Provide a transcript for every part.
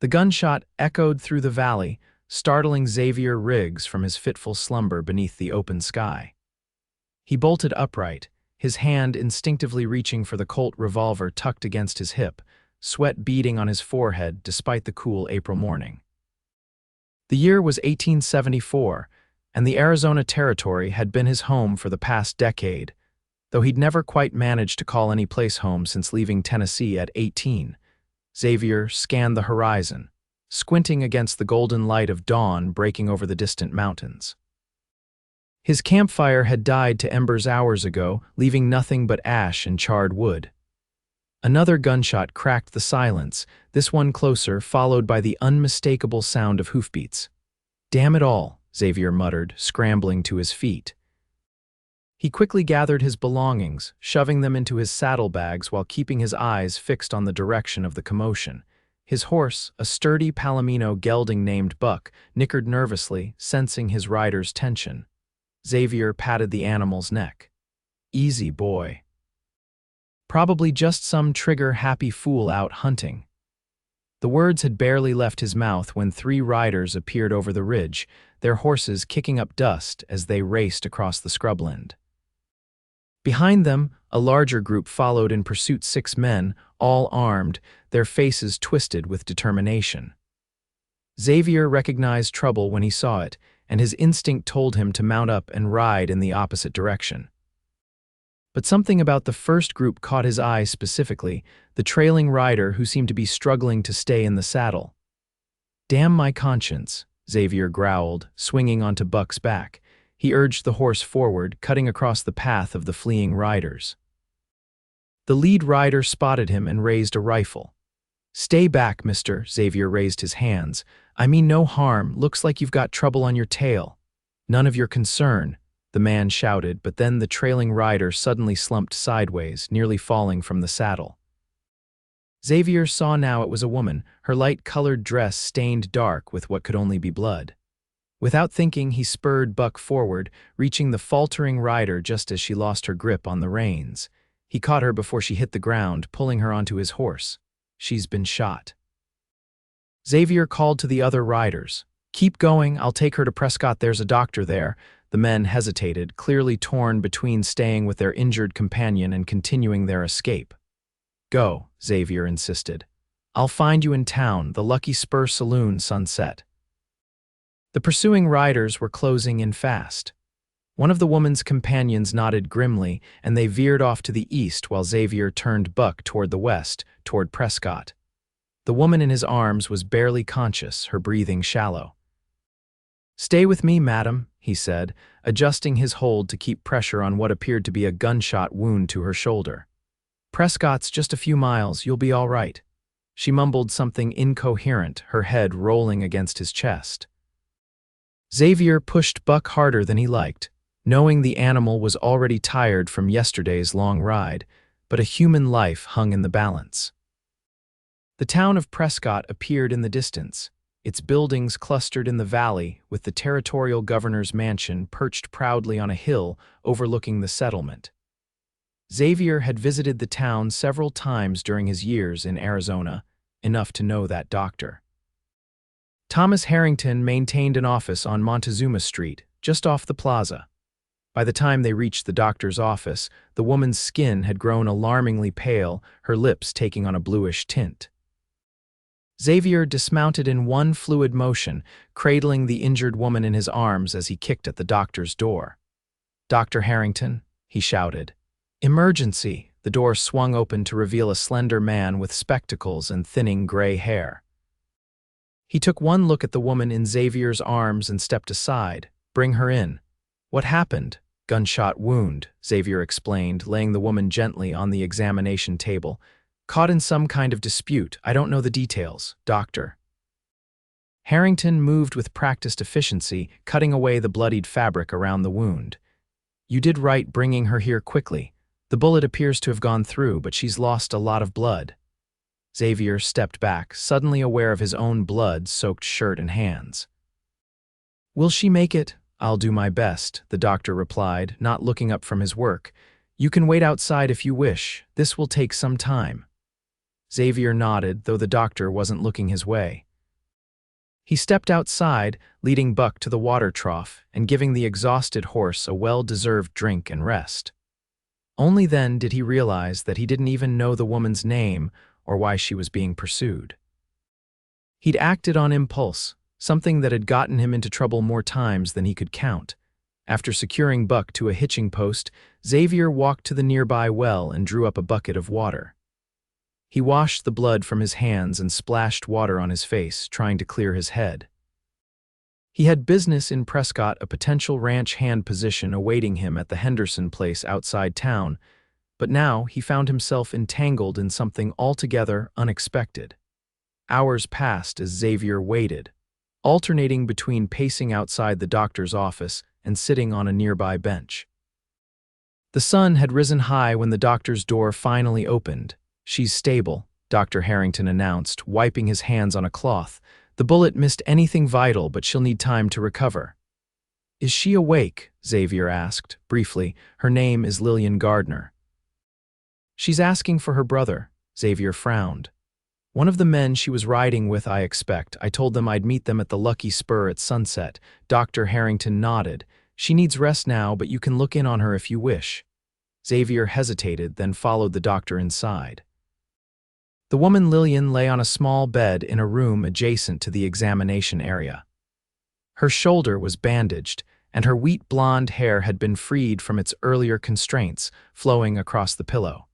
The gunshot echoed through the valley, startling Xavier Riggs from his fitful slumber beneath the open sky. He bolted upright, his hand instinctively reaching for the Colt revolver tucked against his hip, sweat beading on his forehead despite the cool April morning. The year was 1874, and the Arizona Territory had been his home for the past decade, though he'd never quite managed to call any place home since leaving Tennessee at 18. Xavier scanned the horizon, squinting against the golden light of dawn breaking over the distant mountains. His campfire had died to embers hours ago, leaving nothing but ash and charred wood. Another gunshot cracked the silence, this one closer, followed by the unmistakable sound of hoofbeats. "Damn it all," Xavier muttered, scrambling to his feet. He quickly gathered his belongings, shoving them into his saddlebags while keeping his eyes fixed on the direction of the commotion. His horse, a sturdy Palomino gelding named Buck, nickered nervously, sensing his rider's tension. Xavier patted the animal's neck. "Easy, boy. Probably just some trigger-happy fool out hunting." The words had barely left his mouth when 3 riders appeared over the ridge, their horses kicking up dust as they raced across the scrubland. Behind them, a larger group followed in pursuit, 6 men, all armed, their faces twisted with determination. Xavier recognized trouble when he saw it, and his instinct told him to mount up and ride in the opposite direction. But something about the first group caught his eye specifically, the trailing rider who seemed to be struggling to stay in the saddle. "Damn my conscience," Xavier growled, swinging onto Buck's back. He urged the horse forward, cutting across the path of the fleeing riders. The lead rider spotted him and raised a rifle. "Stay back, mister," Xavier raised his hands. "I mean no harm, looks like you've got trouble on your tail." "None of your concern," the man shouted, but then the trailing rider suddenly slumped sideways, nearly falling from the saddle. Xavier saw now it was a woman, her light-colored dress stained dark with what could only be blood. Without thinking, he spurred Buck forward, reaching the faltering rider just as she lost her grip on the reins. He caught her before she hit the ground, pulling her onto his horse. "She's been shot." Xavier called to the other riders. "Keep going, I'll take her to Prescott, there's a doctor there." The men hesitated, clearly torn between staying with their injured companion and continuing their escape. "Go," Xavier insisted. "I'll find you in town, the Lucky Spur Saloon, Sunset." The pursuing riders were closing in fast. One of the woman's companions nodded grimly, and they veered off to the east while Xavier turned Buck toward the west, toward Prescott. The woman in his arms was barely conscious, her breathing shallow. "Stay with me, madam," he said, adjusting his hold to keep pressure on what appeared to be a gunshot wound to her shoulder. "Prescott's just a few miles, you'll be all right." She mumbled something incoherent, her head rolling against his chest. Xavier pushed Buck harder than he liked, knowing the animal was already tired from yesterday's long ride, but a human life hung in the balance. The town of Prescott appeared in the distance, its buildings clustered in the valley with the territorial governor's mansion perched proudly on a hill overlooking the settlement. Xavier had visited the town several times during his years in Arizona, enough to know that doctor. Thomas Harrington maintained an office on Montezuma Street, just off the plaza. By the time they reached the doctor's office, the woman's skin had grown alarmingly pale, her lips taking on a bluish tint. Xavier dismounted in one fluid motion, cradling the injured woman in his arms as he kicked at the doctor's door. "Dr. Harrington," he shouted. "Emergency!" The door swung open to reveal a slender man with spectacles and thinning gray hair. He took one look at the woman in Xavier's arms and stepped aside. "Bring her in." "What happened?" "Gunshot wound," Xavier explained, laying the woman gently on the examination table. "Caught in some kind of dispute. I don't know the details, doctor." Harrington moved with practiced efficiency, cutting away the bloodied fabric around the wound. "You did right bringing her here quickly. The bullet appears to have gone through, but she's lost a lot of blood." Xavier stepped back, suddenly aware of his own blood-soaked shirt and hands. "Will she make it?" "I'll do my best," the doctor replied, not looking up from his work. "You can wait outside if you wish. This will take some time." Xavier nodded, though the doctor wasn't looking his way. He stepped outside, leading Buck to the water trough and giving the exhausted horse a well-deserved drink and rest. Only then did he realize that he didn't even know the woman's name or why she was being pursued. He'd acted on impulse, something that had gotten him into trouble more times than he could count. After securing Buck to a hitching post, Xavier walked to the nearby well and drew up a bucket of water. He washed the blood from his hands and splashed water on his face, trying to clear his head. He had business in Prescott, a potential ranch hand position awaiting him at the Henderson place outside town, but now he found himself entangled in something altogether unexpected. Hours passed as Xavier waited, alternating between pacing outside the doctor's office and sitting on a nearby bench. The sun had risen high when the doctor's door finally opened. "She's stable," Dr. Harrington announced, wiping his hands on a cloth. "The bullet missed anything vital, but she'll need time to recover." "Is she awake?" Xavier asked, briefly. "Her name is Lillian Gardner." "She's asking for her brother," Xavier frowned. "One of the men she was riding with, I expect. I told them I'd meet them at the Lucky Spur at sunset." Dr. Harrington nodded. "She needs rest now, but you can look in on her if you wish." Xavier hesitated, then followed the doctor inside. The woman Lillian lay on a small bed in a room adjacent to the examination area. Her shoulder was bandaged, and her wheat blonde hair had been freed from its earlier constraints, flowing across the pillow.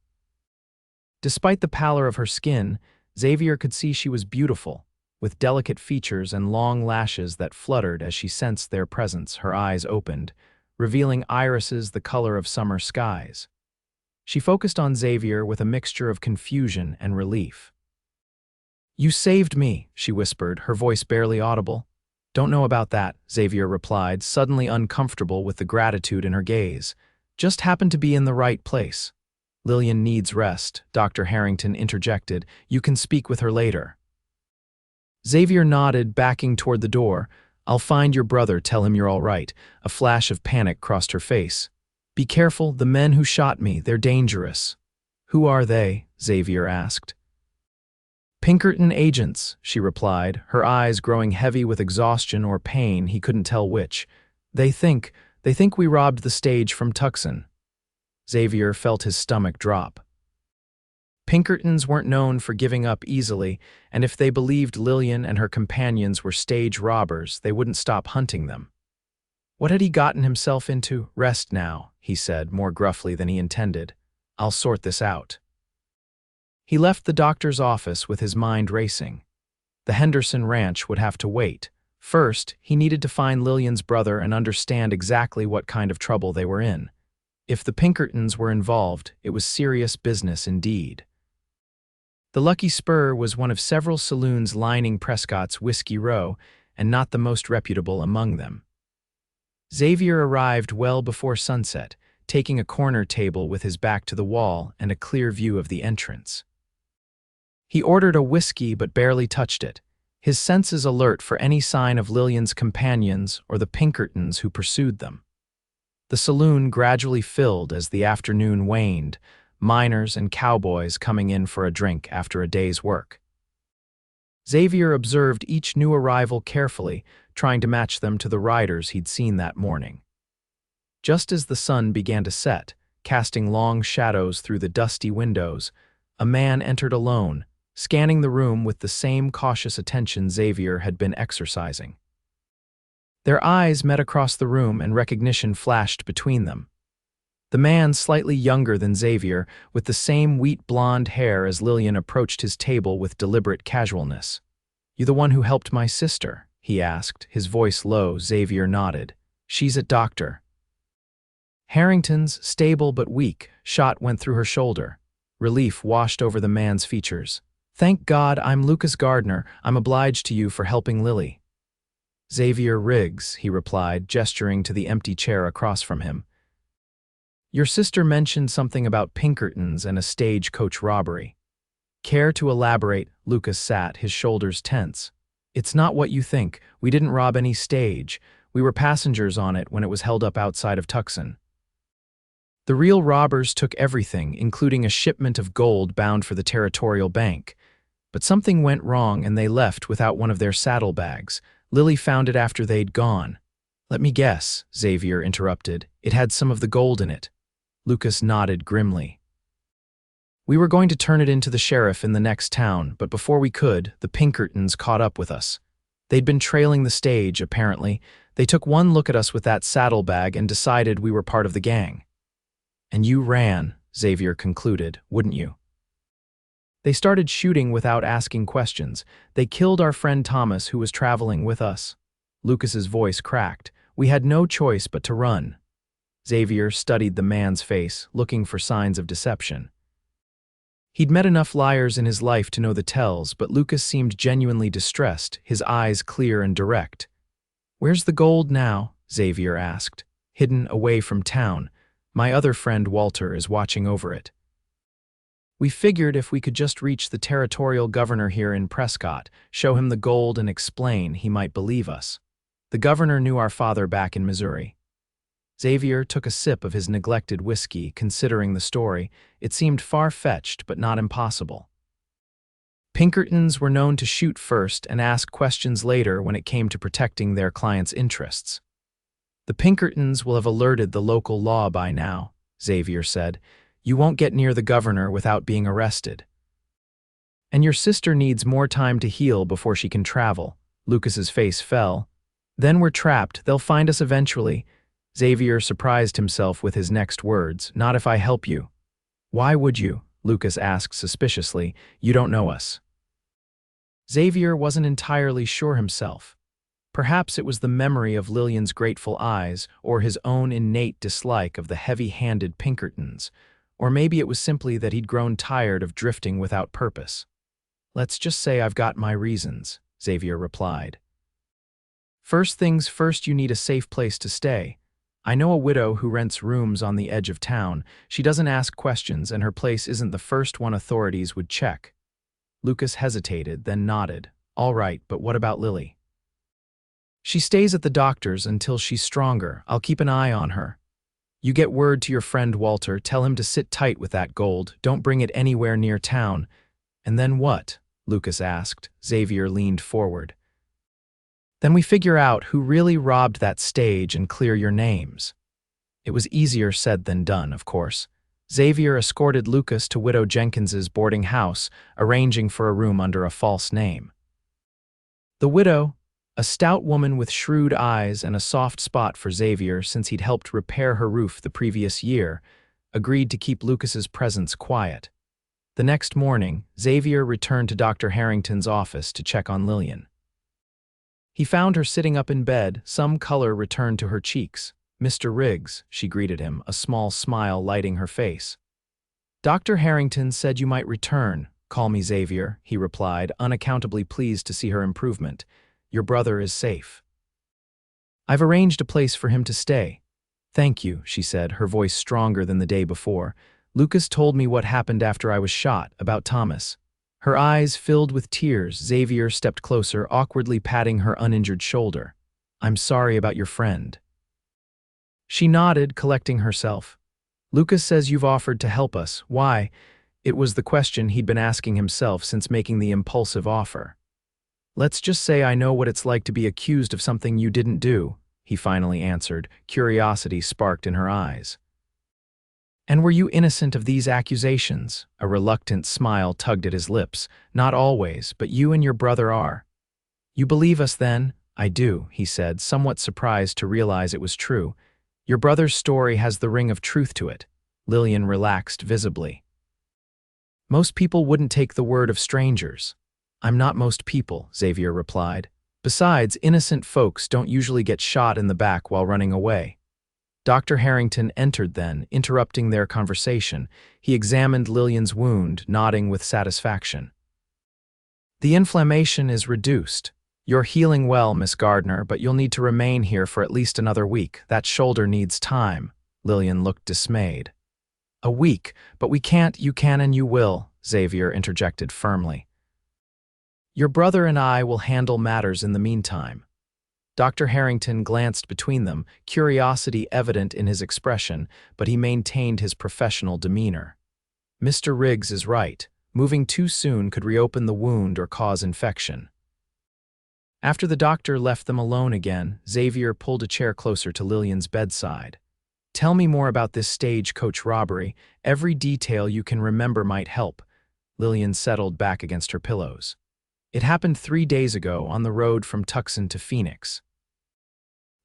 Despite the pallor of her skin, Xavier could see she was beautiful, with delicate features and long lashes that fluttered as she sensed their presence. Her eyes opened, revealing irises the color of summer skies. She focused on Xavier with a mixture of confusion and relief. "You saved me," she whispered, her voice barely audible. "Don't know about that," Xavier replied, suddenly uncomfortable with the gratitude in her gaze. "Just happened to be in the right place." "Lillian needs rest," Dr. Harrington interjected. "You can speak with her later." Xavier nodded, backing toward the door. "I'll find your brother, tell him you're all right." A flash of panic crossed her face. "Be careful, the men who shot me, they're dangerous." "Who are they?" Xavier asked. "Pinkerton agents," she replied, her eyes growing heavy with exhaustion or pain, he couldn't tell which. They think we robbed the stage from Tucson." Xavier felt his stomach drop. Pinkertons weren't known for giving up easily, and if they believed Lillian and her companions were stage robbers, they wouldn't stop hunting them. What had he gotten himself into? "Rest now," he said, more gruffly than he intended. "I'll sort this out." He left the doctor's office with his mind racing. The Henderson ranch would have to wait. First, he needed to find Lillian's brother and understand exactly what kind of trouble they were in. If the Pinkertons were involved, it was serious business indeed. The Lucky Spur was one of several saloons lining Prescott's Whiskey Row, and not the most reputable among them. Xavier arrived well before sunset, taking a corner table with his back to the wall and a clear view of the entrance. He ordered a whiskey but barely touched it, his senses alert for any sign of Lillian's companions or the Pinkertons who pursued them. The saloon gradually filled as the afternoon waned, miners and cowboys coming in for a drink after a day's work. Xavier observed each new arrival carefully, trying to match them to the riders he'd seen that morning. Just as the sun began to set, casting long shadows through the dusty windows, a man entered alone, scanning the room with the same cautious attention Xavier had been exercising. Their eyes met across the room and recognition flashed between them. The man, slightly younger than Xavier, with the same wheat blonde hair as Lillian, approached his table with deliberate casualness. "You the one who helped my sister?" he asked, his voice low. Xavier nodded. "She's at Dr. Harrington's, stable but weak." Shot went through her shoulder. Relief washed over the man's features. "Thank God, I'm Lucas Gardner. I'm obliged to you for helping Lily." "Xavier Riggs," he replied, gesturing to the empty chair across from him. "Your sister mentioned something about Pinkertons and a stagecoach robbery." "Care to elaborate?" Lucas sat, his shoulders tense. "It's not what you think. We didn't rob any stage. We were passengers on it when it was held up outside of Tucson. The real robbers took everything, including a shipment of gold bound for the Territorial Bank. But something went wrong and they left without one of their saddlebags. Lily found it after they'd gone. Let me guess, Xavier interrupted. It had some of the gold in it. Lucas nodded grimly. We were going to turn it into the sheriff in the next town, but before we could, the Pinkertons caught up with us. They'd been trailing the stage, apparently. They took one look at us with that saddlebag and decided we were part of the gang. And you ran, Xavier concluded, wouldn't you? They started shooting without asking questions. They killed our friend Thomas, who was traveling with us. Lucas's voice cracked. We had no choice but to run. Xavier studied the man's face, looking for signs of deception. He'd met enough liars in his life to know the tells, but Lucas seemed genuinely distressed, his eyes clear and direct. Where's the gold now? Xavier asked. Hidden away from town. My other friend Walter is watching over it. We figured if we could just reach the territorial governor here in Prescott, show him the gold and explain, he might believe us. The governor knew our father back in Missouri. Xavier took a sip of his neglected whiskey, considering the story. It seemed far-fetched, but not impossible. Pinkertons were known to shoot first and ask questions later when it came to protecting their clients' interests. The Pinkertons will have alerted the local law by now, Xavier said. You won't get near the governor without being arrested. And your sister needs more time to heal before she can travel. Lucas's face fell. Then we're trapped. They'll find us eventually. Xavier surprised himself with his next words. Not if I help you. Why would you? Lucas asked suspiciously. You don't know us. Xavier wasn't entirely sure himself. Perhaps it was the memory of Lillian's grateful eyes, or his own innate dislike of the heavy-handed Pinkertons, or maybe it was simply that he'd grown tired of drifting without purpose. Let's just say I've got my reasons, Xavier replied. First things first, you need a safe place to stay. I know a widow who rents rooms on the edge of town. She doesn't ask questions, and her place isn't the first one authorities would check. Lucas hesitated, then nodded. All right, but what about Lily? She stays at the doctor's until she's stronger. I'll keep an eye on her. You get word to your friend Walter, tell him to sit tight with that gold, don't bring it anywhere near town. And then what? Lucas asked. Xavier leaned forward. Then we figure out who really robbed that stage and clear your names. It was easier said than done, of course. Xavier escorted Lucas to Widow Jenkins's boarding house, arranging for a room under a false name. The widow, a stout woman with shrewd eyes and a soft spot for Xavier since he'd helped repair her roof the previous year, agreed to keep Lucas's presence quiet. The next morning, Xavier returned to Dr. Harrington's office to check on Lillian. He found her sitting up in bed, some color returned to her cheeks. Mr. Riggs, she greeted him, a small smile lighting her face. Dr. Harrington said you might return. Call me Xavier, he replied, unaccountably pleased to see her improvement. Your brother is safe. I've arranged a place for him to stay. Thank you, she said, her voice stronger than the day before. Lucas told me what happened after I was shot, about Thomas. Her eyes filled with tears. Xavier stepped closer, awkwardly patting her uninjured shoulder. I'm sorry about your friend. She nodded, collecting herself. Lucas says you've offered to help us. Why? It was the question he'd been asking himself since making the impulsive offer. Let's just say I know what it's like to be accused of something you didn't do, he finally answered, curiosity sparked in her eyes. And were you innocent of these accusations? A reluctant smile tugged at his lips. Not always, but you and your brother are. You believe us then? I do, he said, somewhat surprised to realize it was true. Your brother's story has the ring of truth to it. Lillian relaxed visibly. Most people wouldn't take the word of strangers. I'm not most people, Xavier replied. Besides, innocent folks don't usually get shot in the back while running away. Dr. Harrington entered then, interrupting their conversation. He examined Lillian's wound, nodding with satisfaction. The inflammation is reduced. You're healing well, Miss Gardner, but you'll need to remain here for at least another week. That shoulder needs time. Lillian looked dismayed. A week, but we can't. You can and you will, Xavier interjected firmly. Your brother and I will handle matters in the meantime. Dr. Harrington glanced between them, curiosity evident in his expression, but he maintained his professional demeanor. Mr. Riggs is right. Moving too soon could reopen the wound or cause infection. After the doctor left them alone again, Xavier pulled a chair closer to Lillian's bedside. "Tell me more about this stagecoach robbery. Every detail you can remember might help." Lillian settled back against her pillows. "It happened 3 days ago on the road from Tucson to Phoenix.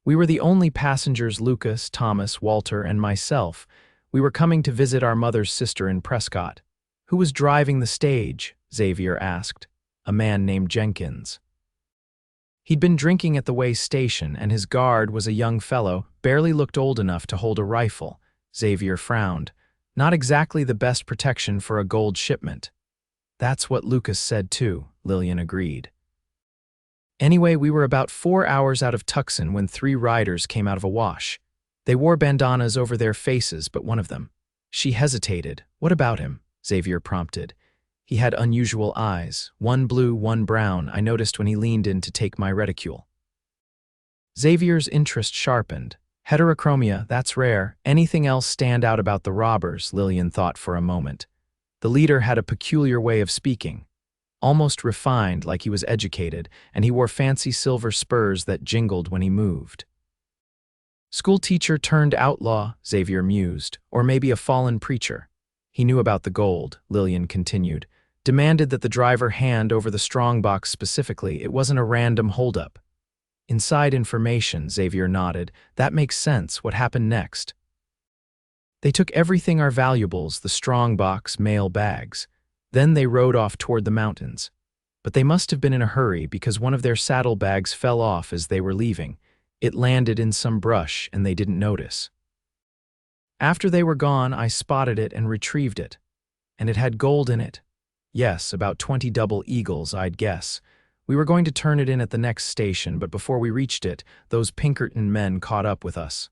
We were the only passengers, Lucas, Thomas, Walter, and myself. We were coming to visit our mother's sister in Prescott." "Who was driving the stage?" Xavier asked. "A man named Jenkins. He'd been drinking at the way station, and his guard was a young fellow, barely looked old enough to hold a rifle." Xavier frowned. "Not exactly the best protection for a gold shipment." "That's what Lucas said too," Lillian agreed. "Anyway, we were about 4 hours out of Tucson when 3 riders came out of a wash. They wore bandanas over their faces, but one of them—" She hesitated. "What about him?" Xavier prompted. "He had unusual eyes, one blue, one brown. I noticed when he leaned in to take my reticule." Xavier's interest sharpened. "Heterochromia, that's rare. Anything else stand out about the robbers?" Lillian thought for a moment. "The leader had a peculiar way of speaking. Almost refined, like he was educated, and he wore fancy silver spurs that jingled when he moved." "School teacher turned outlaw," Xavier mused, "or maybe a fallen preacher." "He knew about the gold," Lillian continued. "Demanded that the driver hand over the strongbox specifically. It wasn't a random holdup." "Inside information," Xavier nodded. "That makes sense. What happened next?" "They took everything, our valuables, the strongbox, mail bags. Then they rode off toward the mountains. But they must have been in a hurry because one of their saddlebags fell off as they were leaving. It landed in some brush and they didn't notice. After they were gone, I spotted it and retrieved it. And it had gold in it. Yes, about 20 double eagles, I'd guess. We were going to turn it in at the next station, but before we reached it, those Pinkerton men caught up with us.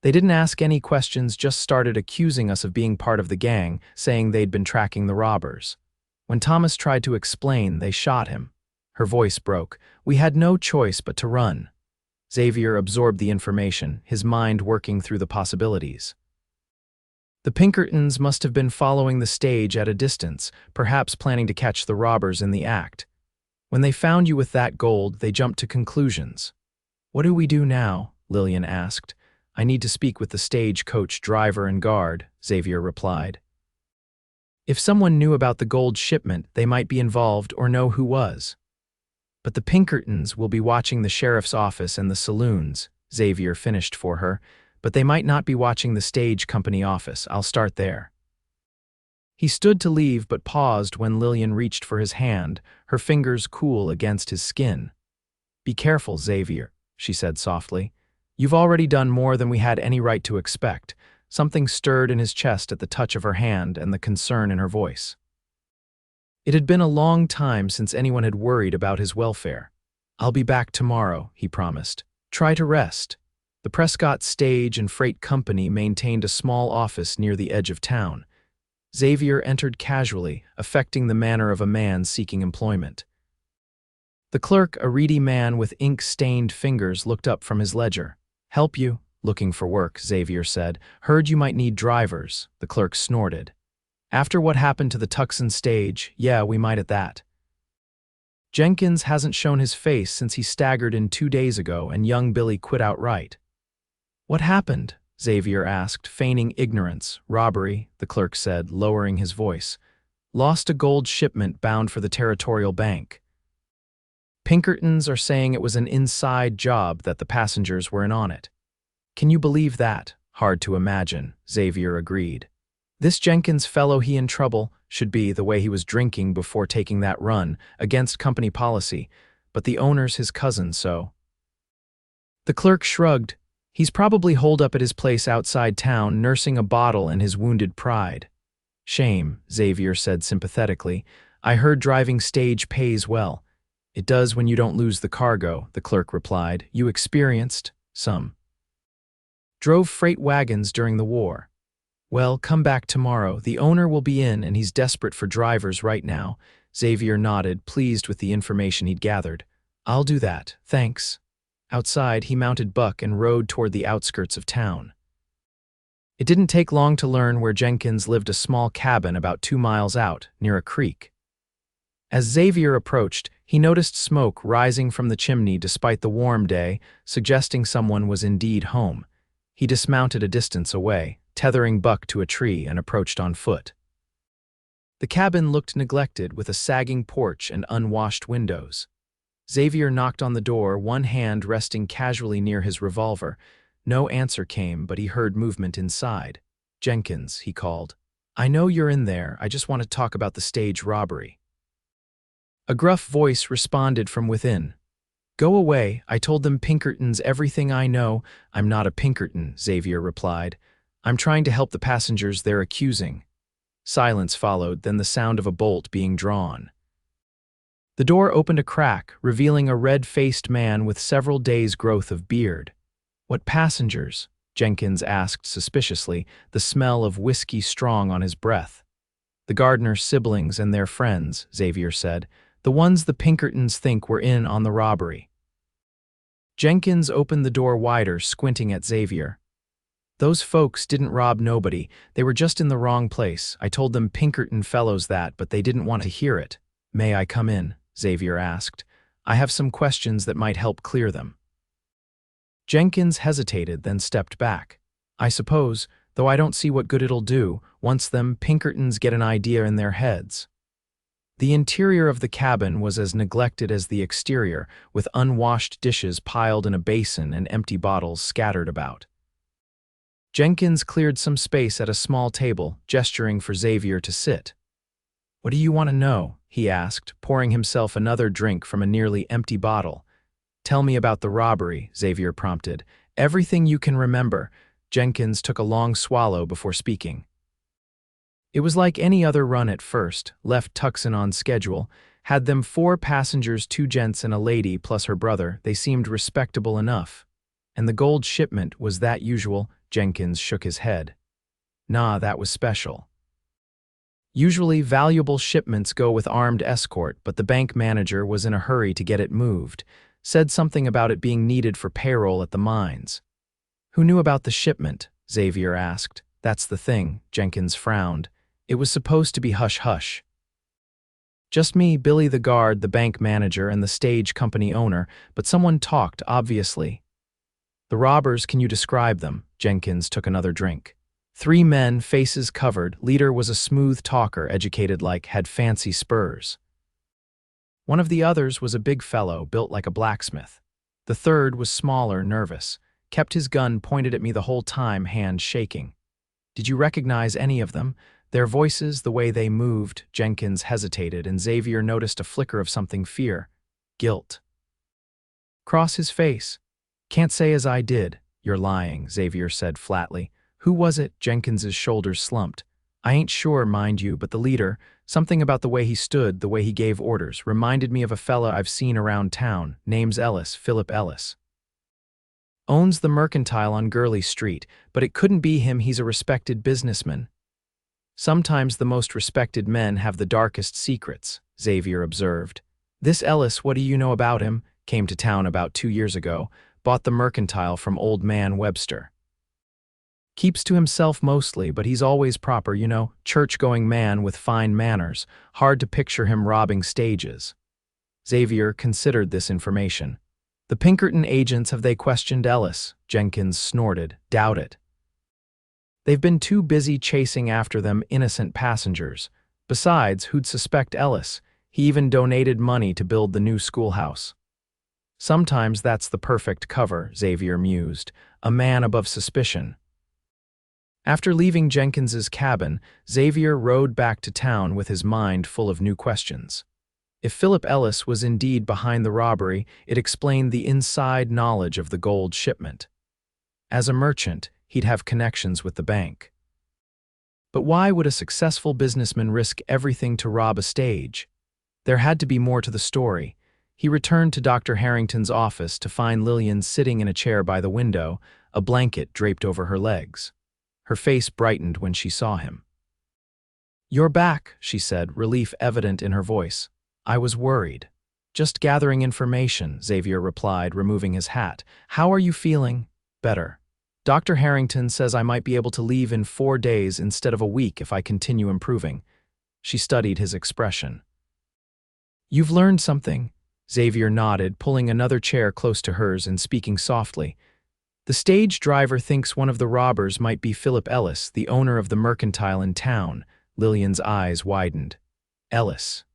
They didn't ask any questions, just started accusing us of being part of the gang, saying they'd been tracking the robbers. When Thomas tried to explain, they shot him." Her voice broke. "We had no choice but to run." Xavier absorbed the information, his mind working through the possibilities. "The Pinkertons must have been following the stage at a distance, perhaps planning to catch the robbers in the act. When they found you with that gold, they jumped to conclusions." "What do we do now?" Lillian asked. "I need to speak with the stagecoach driver and guard," Xavier replied. "If someone knew about the gold shipment, they might be involved or know who was." "But the Pinkertons will be watching the sheriff's office and the saloons," Xavier finished for her. "But they might not be watching the stage company office. I'll start there." He stood to leave but paused when Lillian reached for his hand, her fingers cool against his skin. "Be careful, Xavier," she said softly. "You've already done more than we had any right to expect." Something stirred in his chest at the touch of her hand and the concern in her voice. It had been a long time since anyone had worried about his welfare. "I'll be back tomorrow," he promised. "Try to rest." The Prescott Stage and Freight Company maintained a small office near the edge of town. Xavier entered casually, affecting the manner of a man seeking employment. The clerk, a reedy man with ink-stained fingers, looked up from his ledger. "Help you?" "Looking for work," Xavier said. "Heard you might need drivers." The clerk snorted. "After what happened to the Tucson stage, yeah, we might at that. Jenkins hasn't shown his face since he staggered in 2 days ago and young Billy quit outright." "What happened?" Xavier asked, feigning ignorance. "Robbery," the clerk said, lowering his voice. "Lost a gold shipment bound for the Territorial Bank. Pinkertons are saying it was an inside job, that the passengers were in on it." "Can you believe that?" "Hard to imagine," Xavier agreed. "This Jenkins fellow, he in trouble, should be, the way he was drinking before taking that run, against company policy, but the owner's his cousin, so." The clerk shrugged. "He's probably holed up at his place outside town, nursing a bottle and his wounded pride." "Shame," Xavier said sympathetically. "I heard driving stage pays well." "It does when you don't lose the cargo," the clerk replied. "You experienced some. Drove freight wagons during the war." "Well, come back tomorrow. The owner will be in and he's desperate for drivers right now." Xavier nodded, pleased with the information he'd gathered. "I'll do that, thanks." Outside, he mounted Buck and rode toward the outskirts of town. It didn't take long to learn where Jenkins lived, a small cabin about 2 miles out, near a creek. As Xavier approached, he noticed smoke rising from the chimney despite the warm day, suggesting someone was indeed home. He dismounted a distance away, tethering Buck to a tree, and approached on foot. The cabin looked neglected, with a sagging porch and unwashed windows. Xavier knocked on the door, one hand resting casually near his revolver. No answer came, but he heard movement inside. "Jenkins," he called. "I know you're in there. I just want to talk about the stage robbery." A gruff voice responded from within. "Go away. I told them Pinkertons everything I know." "I'm not a Pinkerton," Xavier replied. "I'm trying to help the passengers they're accusing." Silence followed, then the sound of a bolt being drawn. The door opened a crack, revealing a red-faced man with several days' growth of beard. "What passengers?" Jenkins asked suspiciously, the smell of whiskey strong on his breath. "The Gardner siblings and their friends," Xavier said. "The ones the Pinkertons think were in on the robbery." Jenkins opened the door wider, squinting at Xavier. "Those folks didn't rob nobody. They were just in the wrong place. I told them Pinkerton fellows that, but they didn't want to hear it." "May I come in?" Xavier asked. "I have some questions that might help clear them." Jenkins hesitated, then stepped back. "I suppose, though I don't see what good it'll do, once them Pinkertons get an idea in their heads." The interior of the cabin was as neglected as the exterior, with unwashed dishes piled in a basin and empty bottles scattered about. Jenkins cleared some space at a small table, gesturing for Xavier to sit. "What do you want to know?" he asked, pouring himself another drink from a nearly empty bottle. "Tell me about the robbery," Xavier prompted. "Everything you can remember." Jenkins took a long swallow before speaking. "It was like any other run at first, left Tucson on schedule. Had them 4 passengers, 2 gents and a lady plus her brother. They seemed respectable enough. And the gold shipment, was that usual?" Jenkins shook his head. "Nah, that was special. Usually valuable shipments go with armed escort, but the bank manager was in a hurry to get it moved. Said something about it being needed for payroll at the mines." "Who knew about the shipment?" Xavier asked. "That's the thing," Jenkins frowned. "It was supposed to be hush-hush. Just me, Billy the guard, the bank manager, and the stage company owner, but someone talked, obviously." "The robbers, can you describe them?" Jenkins took another drink. 3 men, faces covered. Leader was a smooth talker, educated like, had fancy spurs. One of the others was a big fellow, built like a blacksmith. The third was smaller, nervous. Kept his gun pointed at me the whole time, hand shaking. "Did you recognize any of them? Their voices, the way they moved?" Jenkins hesitated, and Xavier noticed a flicker of something, fear, guilt, cross his face. "Can't say as I did." "You're lying," Xavier said flatly. "Who was it?" Jenkins's shoulders slumped. "I ain't sure, mind you, but the leader, something about the way he stood, the way he gave orders, reminded me of a fella I've seen around town. Name's Ellis, Philip Ellis. Owns the Mercantile on Gurley Street, but it couldn't be him. He's a respected businessman." "Sometimes the most respected men have the darkest secrets," Xavier observed. "This Ellis, what do you know about him? Came to town about 2 years ago. Bought the Mercantile from old man Webster. Keeps to himself mostly, but he's always proper, you know, church-going man with fine manners. Hard to picture him robbing stages." Xavier considered this information. "The Pinkerton agents, have they questioned Ellis?" Jenkins snorted. "Doubt it. They've been too busy chasing after them innocent passengers. Besides, who'd suspect Ellis? He even donated money to build the new schoolhouse." "Sometimes that's the perfect cover," Xavier mused. "A man above suspicion." After leaving Jenkins's cabin, Xavier rode back to town with his mind full of new questions. If Philip Ellis was indeed behind the robbery, it explained the inside knowledge of the gold shipment. As a merchant, he'd have connections with the bank. But why would a successful businessman risk everything to rob a stage? There had to be more to the story. He returned to Dr. Harrington's office to find Lillian sitting in a chair by the window, a blanket draped over her legs. Her face brightened when she saw him. "You're back," she said, relief evident in her voice. "I was worried." "Just gathering information," Xavier replied, removing his hat. "How are you feeling?" "Better." Dr. Harrington says I might be able to leave in 4 days instead of a week if I continue improving. She studied his expression. You've learned something, Xavier nodded, pulling another chair close to hers and speaking softly. The stage driver thinks one of the robbers might be Philip Ellis, the owner of the mercantile in town. Lillian's eyes widened. Ellis.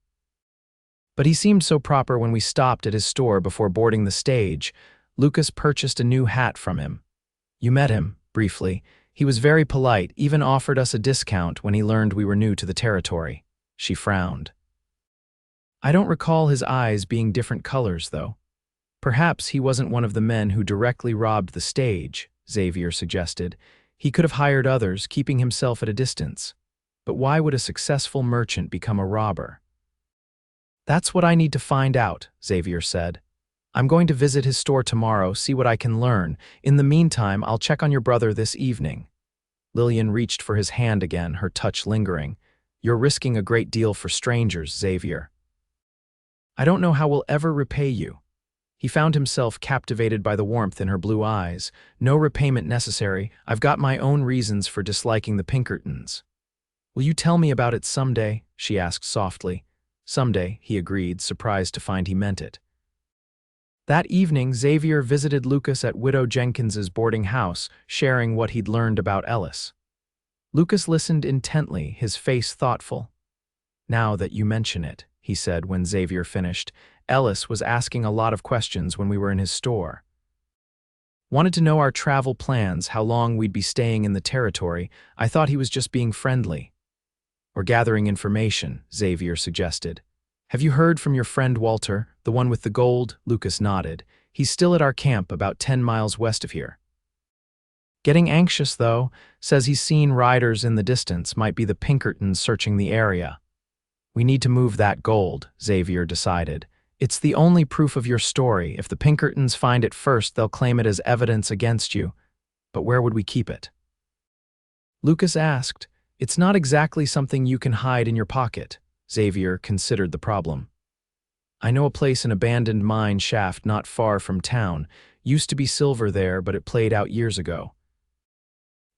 But he seemed so proper when we stopped at his store before boarding the stage. Lucas purchased a new hat from him. You met him, briefly. He was very polite, even offered us a discount when he learned we were new to the territory. She frowned. I don't recall his eyes being different colors, though. Perhaps he wasn't one of the men who directly robbed the stage, Xavier suggested. He could have hired others, keeping himself at a distance. But why would a successful merchant become a robber? That's what I need to find out, Xavier said. I'm going to visit his store tomorrow, see what I can learn. In the meantime, I'll check on your brother this evening. Lillian reached for his hand again, her touch lingering. You're risking a great deal for strangers, Xavier. I don't know how we'll ever repay you. He found himself captivated by the warmth in her blue eyes. No repayment necessary. I've got my own reasons for disliking the Pinkertons. Will you tell me about it someday? She asked softly. Someday, he agreed, surprised to find he meant it. That evening, Xavier visited Lucas at Widow Jenkins's boarding house, sharing what he'd learned about Ellis. Lucas listened intently, his face thoughtful. Now that you mention it, he said when Xavier finished, Ellis was asking a lot of questions when we were in his store. Wanted to know our travel plans, how long we'd be staying in the territory. I thought he was just being friendly. Or gathering information, Xavier suggested. Have you heard from your friend Walter, the one with the gold? Lucas nodded. He's still at our camp about 10 miles west of here. Getting anxious, though, says he's seen riders in the distance, might be the Pinkertons searching the area. We need to move that gold, Xavier decided. It's the only proof of your story. If the Pinkertons find it first, they'll claim it as evidence against you. But where would we keep it? Lucas asked. It's not exactly something you can hide in your pocket. Xavier considered the problem. I know a place, an abandoned mine shaft not far from town. Used to be silver there, but it played out years ago.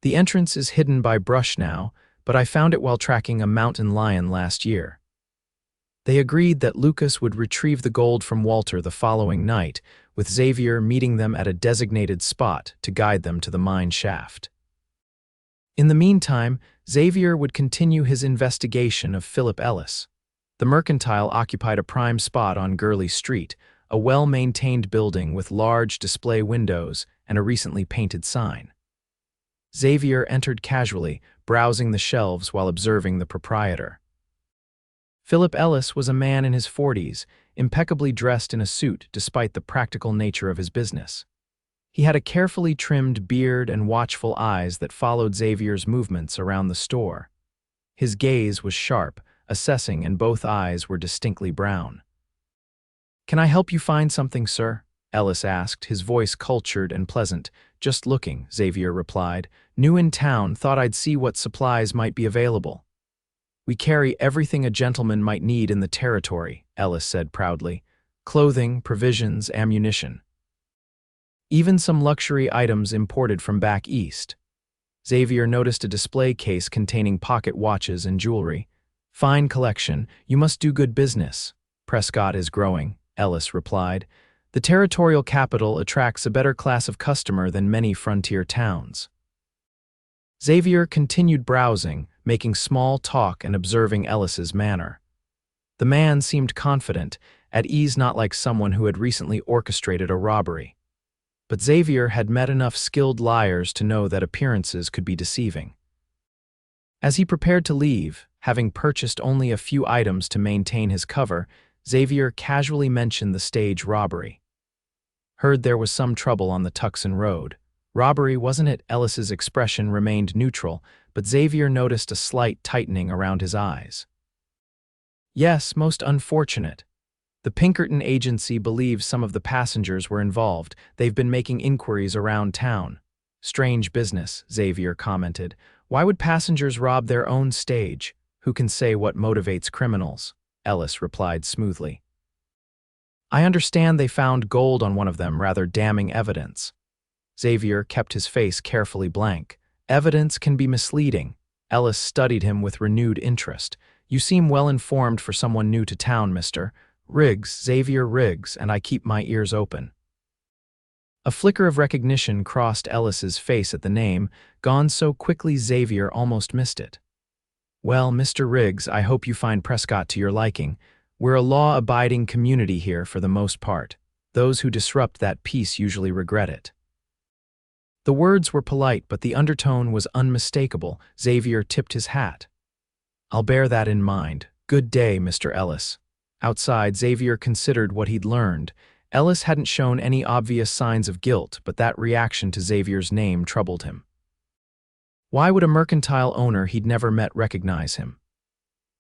The entrance is hidden by brush now, but I found it while tracking a mountain lion last year. They agreed that Lucas would retrieve the gold from Walter the following night, with Xavier meeting them at a designated spot to guide them to the mine shaft. In the meantime, Xavier would continue his investigation of Philip Ellis. The mercantile occupied a prime spot on Gurley Street, a well-maintained building with large display windows and a recently painted sign. Xavier entered casually, browsing the shelves while observing the proprietor. Philip Ellis was a man in his 40s, impeccably dressed in a suit despite the practical nature of his business. He had a carefully trimmed beard and watchful eyes that followed Xavier's movements around the store. His gaze was sharp, assessing, and both eyes were distinctly brown. Can I help you find something, sir? Ellis asked, his voice cultured and pleasant. Just looking, Xavier replied. New in town, thought I'd see what supplies might be available. We carry everything a gentleman might need in the territory, Ellis said proudly. Clothing, provisions, ammunition. Even some luxury items imported from back east. Xavier noticed a display case containing pocket watches and jewelry. Fine collection, you must do good business. Prescott is growing, Ellis replied. The territorial capital attracts a better class of customer than many frontier towns. Xavier continued browsing, making small talk and observing Ellis's manner. The man seemed confident, at ease, not like someone who had recently orchestrated a robbery. But Xavier had met enough skilled liars to know that appearances could be deceiving. As he prepared to leave, having purchased only a few items to maintain his cover, Xavier casually mentioned the stage robbery. Heard there was some trouble on the Tucson Road. Robbery, wasn't it? Ellis's expression remained neutral, but Xavier noticed a slight tightening around his eyes. Yes, most unfortunate. The Pinkerton agency believes some of the passengers were involved. They've been making inquiries around town. Strange business, Xavier commented. Why would passengers rob their own stage? Who can say what motivates criminals? Ellis replied smoothly. I understand they found gold on one of them, rather damning evidence. Xavier kept his face carefully blank. Evidence can be misleading. Ellis studied him with renewed interest. You seem well informed for someone new to town, Mr. Riggs, Xavier Riggs, and I keep my ears open. A flicker of recognition crossed Ellis's face at the name, gone so quickly Xavier almost missed it. Well, Mr. Riggs, I hope you find Prescott to your liking. We're a law-abiding community here for the most part. Those who disrupt that peace usually regret it. The words were polite, but the undertone was unmistakable. Xavier tipped his hat. I'll bear that in mind. Good day, Mr. Ellis. Outside, Xavier considered what he'd learned. Ellis hadn't shown any obvious signs of guilt, but that reaction to Xavier's name troubled him. Why would a mercantile owner he'd never met recognize him?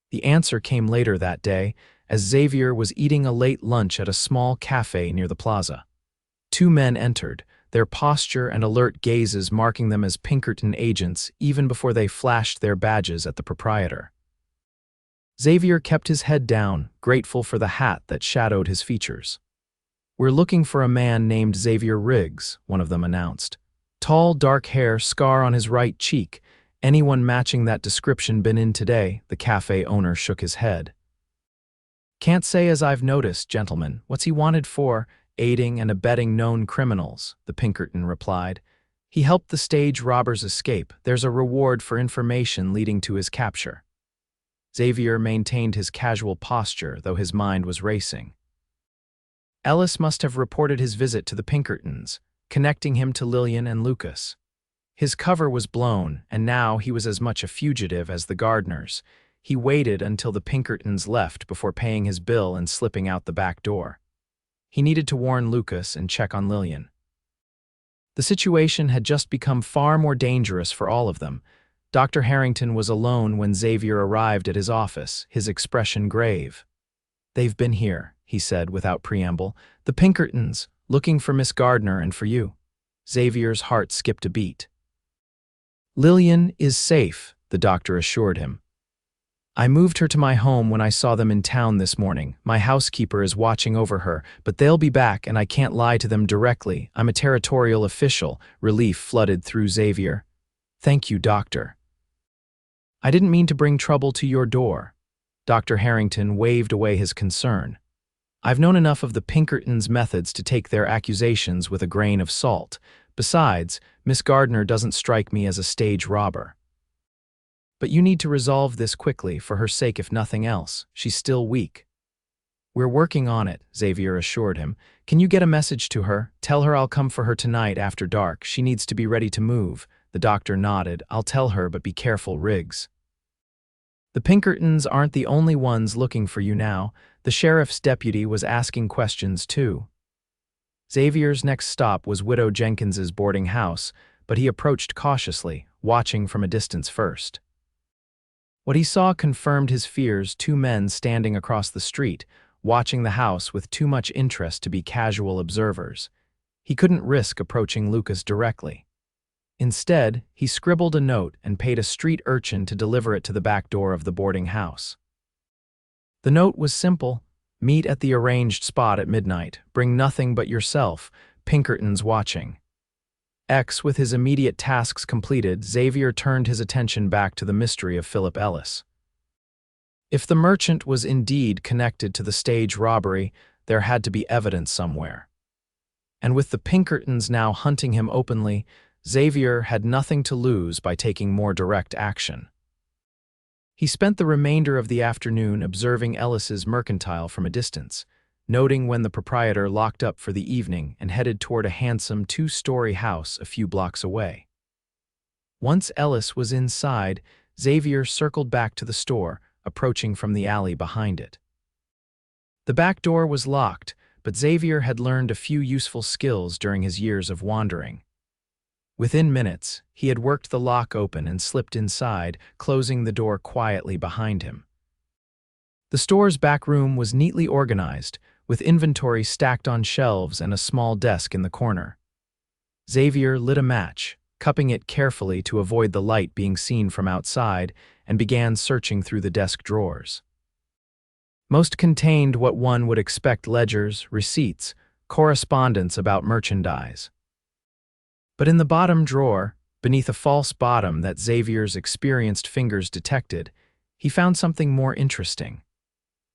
The answer came later that day, as Xavier was eating a late lunch at a small cafe near the plaza. Two men entered, their posture and alert gazes marking them as Pinkerton agents even before they flashed their badges at the proprietor. Xavier kept his head down, grateful for the hat that shadowed his features. We're looking for a man named Xavier Riggs, one of them announced. Tall, dark hair, scar on his right cheek. Anyone matching that description been in today? The cafe owner shook his head. Can't say as I've noticed, gentlemen. What's he wanted for? Aiding and abetting known criminals, the Pinkerton replied. He helped the stage robbers escape. There's a reward for information leading to his capture. Xavier maintained his casual posture, though his mind was racing. Ellis must have reported his visit to the Pinkertons, connecting him to Lillian and Lucas. His cover was blown, and now he was as much a fugitive as the Gardners. He waited until the Pinkertons left before paying his bill and slipping out the back door. He needed to warn Lucas and check on Lillian. The situation had just become far more dangerous for all of them. Dr. Harrington was alone when Xavier arrived at his office, his expression grave. They've been here, he said without preamble. The Pinkertons, looking for Miss Gardner and for you. Xavier's heart skipped a beat. Lillian is safe, the doctor assured him. I moved her to my home when I saw them in town this morning. My housekeeper is watching over her, but they'll be back and I can't lie to them directly. I'm a territorial official. Relief flooded through Xavier. Thank you, doctor. I didn't mean to bring trouble to your door. Dr. Harrington waved away his concern. I've known enough of the Pinkertons' methods to take their accusations with a grain of salt. Besides, Miss Gardner doesn't strike me as a stage robber. But you need to resolve this quickly, for her sake if nothing else. She's still weak. We're working on it, Xavier assured him. Can you get a message to her? Tell her I'll come for her tonight after dark. She needs to be ready to move. The doctor nodded. I'll tell her, but be careful, Riggs. The Pinkertons aren't the only ones looking for you now. The sheriff's deputy was asking questions too. Xavier's next stop was Widow Jenkins's boarding house, but he approached cautiously, watching from a distance first. What he saw confirmed his fears: two men standing across the street, watching the house with too much interest to be casual observers. He couldn't risk approaching Lucas directly. Instead, he scribbled a note and paid a street urchin to deliver it to the back door of the boarding house. The note was simple: meet at the arranged spot at midnight. Bring nothing but yourself. Pinkertons watching. With his immediate tasks completed, Xavier turned his attention back to the mystery of Philip Ellis. If the merchant was indeed connected to the stage robbery, there had to be evidence somewhere. And with the Pinkertons now hunting him openly, Xavier had nothing to lose by taking more direct action. He spent the remainder of the afternoon observing Ellis's mercantile from a distance, noting when the proprietor locked up for the evening and headed toward a handsome two-story house a few blocks away. Once Ellis was inside, Xavier circled back to the store, approaching from the alley behind it. The back door was locked, but Xavier had learned a few useful skills during his years of wandering. Within minutes, he had worked the lock open and slipped inside, closing the door quietly behind him. The store's back room was neatly organized, with inventory stacked on shelves and a small desk in the corner. Xavier lit a match, cupping it carefully to avoid the light being seen from outside, and began searching through the desk drawers. Most contained what one would expect: ledgers, receipts, correspondence about merchandise. But in the bottom drawer, beneath a false bottom that Xavier's experienced fingers detected, he found something more interesting.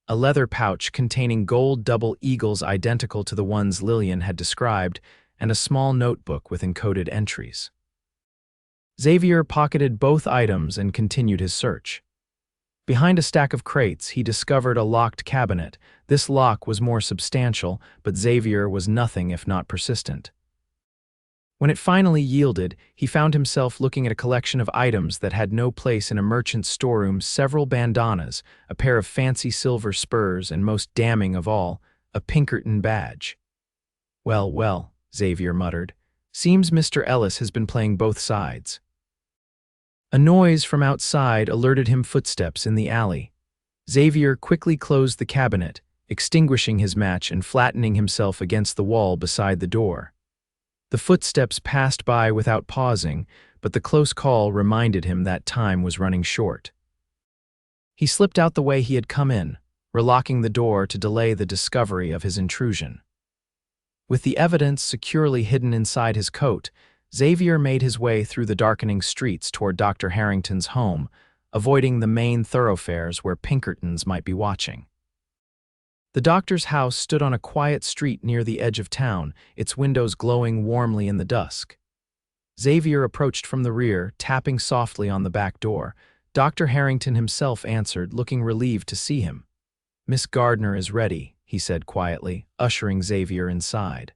A leather pouch containing gold double eagles identical to the ones Lillian had described, and a small notebook with encoded entries. Xavier pocketed both items and continued his search. Behind a stack of crates, he discovered a locked cabinet. This lock was more substantial, but Xavier was nothing if not persistent. When it finally yielded, he found himself looking at a collection of items that had no place in a merchant's storeroom: several bandanas, a pair of fancy silver spurs, and most damning of all, a Pinkerton badge. "Well, well," Xavier muttered. "Seems Mr. Ellis has been playing both sides." A noise from outside alerted him footsteps in the alley. Xavier quickly closed the cabinet, extinguishing his match and flattening himself against the wall beside the door. The footsteps passed by without pausing, but the close call reminded him that time was running short. He slipped out the way he had come in, relocking the door to delay the discovery of his intrusion. With the evidence securely hidden inside his coat, Xavier made his way through the darkening streets toward Dr. Harrington's home, avoiding the main thoroughfares where Pinkertons might be watching. The doctor's house stood on a quiet street near the edge of town, its windows glowing warmly in the dusk. Xavier approached from the rear, tapping softly on the back door. Dr. Harrington himself answered, looking relieved to see him. "Miss Gardner is ready," he said quietly, ushering Xavier inside.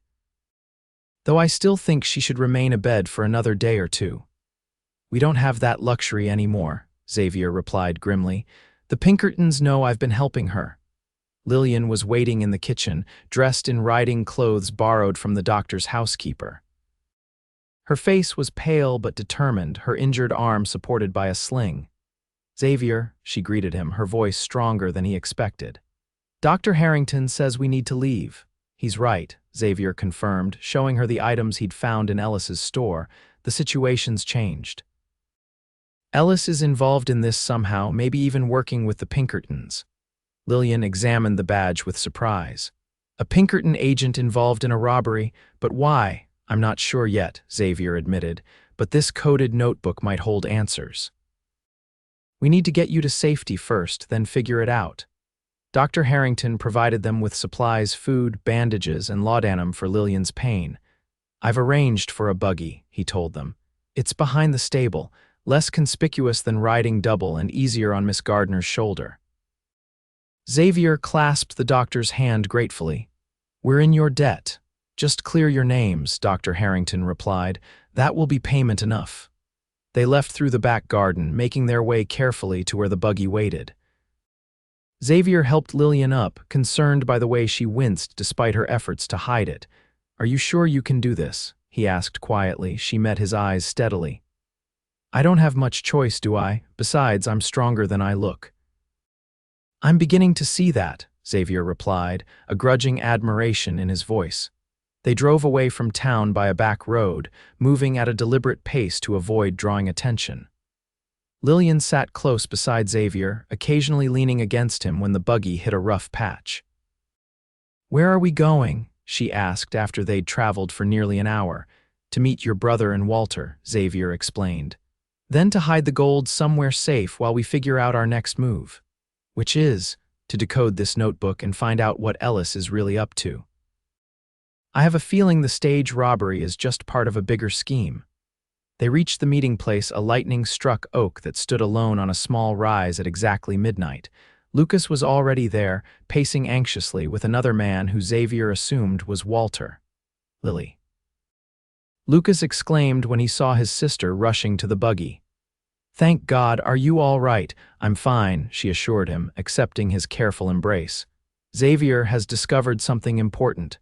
"Though I still think she should remain abed for another day or two." "We don't have that luxury anymore," Xavier replied grimly. "The Pinkertons know I've been helping her." Lillian was waiting in the kitchen, dressed in riding clothes borrowed from the doctor's housekeeper. Her face was pale but determined, her injured arm supported by a sling. "Xavier," she greeted him, her voice stronger than he expected. "Dr. Harrington says we need to leave." "He's right," Xavier confirmed, showing her the items he'd found in Ellis's store. "The situation's changed. Ellis is involved in this somehow, maybe even working with the Pinkertons." Lillian examined the badge with surprise. "A Pinkerton agent involved in a robbery, but why? I'm not sure yet," Xavier admitted, "but this coded notebook might hold answers." "We need to get you to safety first, then figure it out." Dr. Harrington provided them with supplies, food, bandages, and laudanum for Lillian's pain. "I've arranged for a buggy," he told them. "It's behind the stable, less conspicuous than riding double and easier on Miss Gardner's shoulder." Xavier clasped the doctor's hand gratefully. "We're in your debt. Just clear your names," Dr. Harrington replied. "That will be payment enough." They left through the back garden, making their way carefully to where the buggy waited. Xavier helped Lillian up, concerned by the way she winced despite her efforts to hide it. "Are you sure you can do this?" he asked quietly. She met his eyes steadily. "I don't have much choice, do I? Besides, I'm stronger than I look." "I'm beginning to see that," Xavier replied, a grudging admiration in his voice. They drove away from town by a back road, moving at a deliberate pace to avoid drawing attention. Lillian sat close beside Xavier, occasionally leaning against him when the buggy hit a rough patch. "Where are we going?" she asked after they'd traveled for nearly an hour. "To meet your brother and Walter," Xavier explained. "Then to hide the gold somewhere safe while we figure out our next move. Which is, to decode this notebook and find out what Ellis is really up to. I have a feeling the stage robbery is just part of a bigger scheme." They reached the meeting place, a lightning-struck oak that stood alone on a small rise at exactly midnight. Lucas was already there, pacing anxiously with another man who Xavier assumed was Walter. "Lily," Lucas exclaimed when he saw his sister rushing to the buggy. "Thank God, are you all right?" "I'm fine," she assured him, accepting his careful embrace. "Xavier has discovered something important."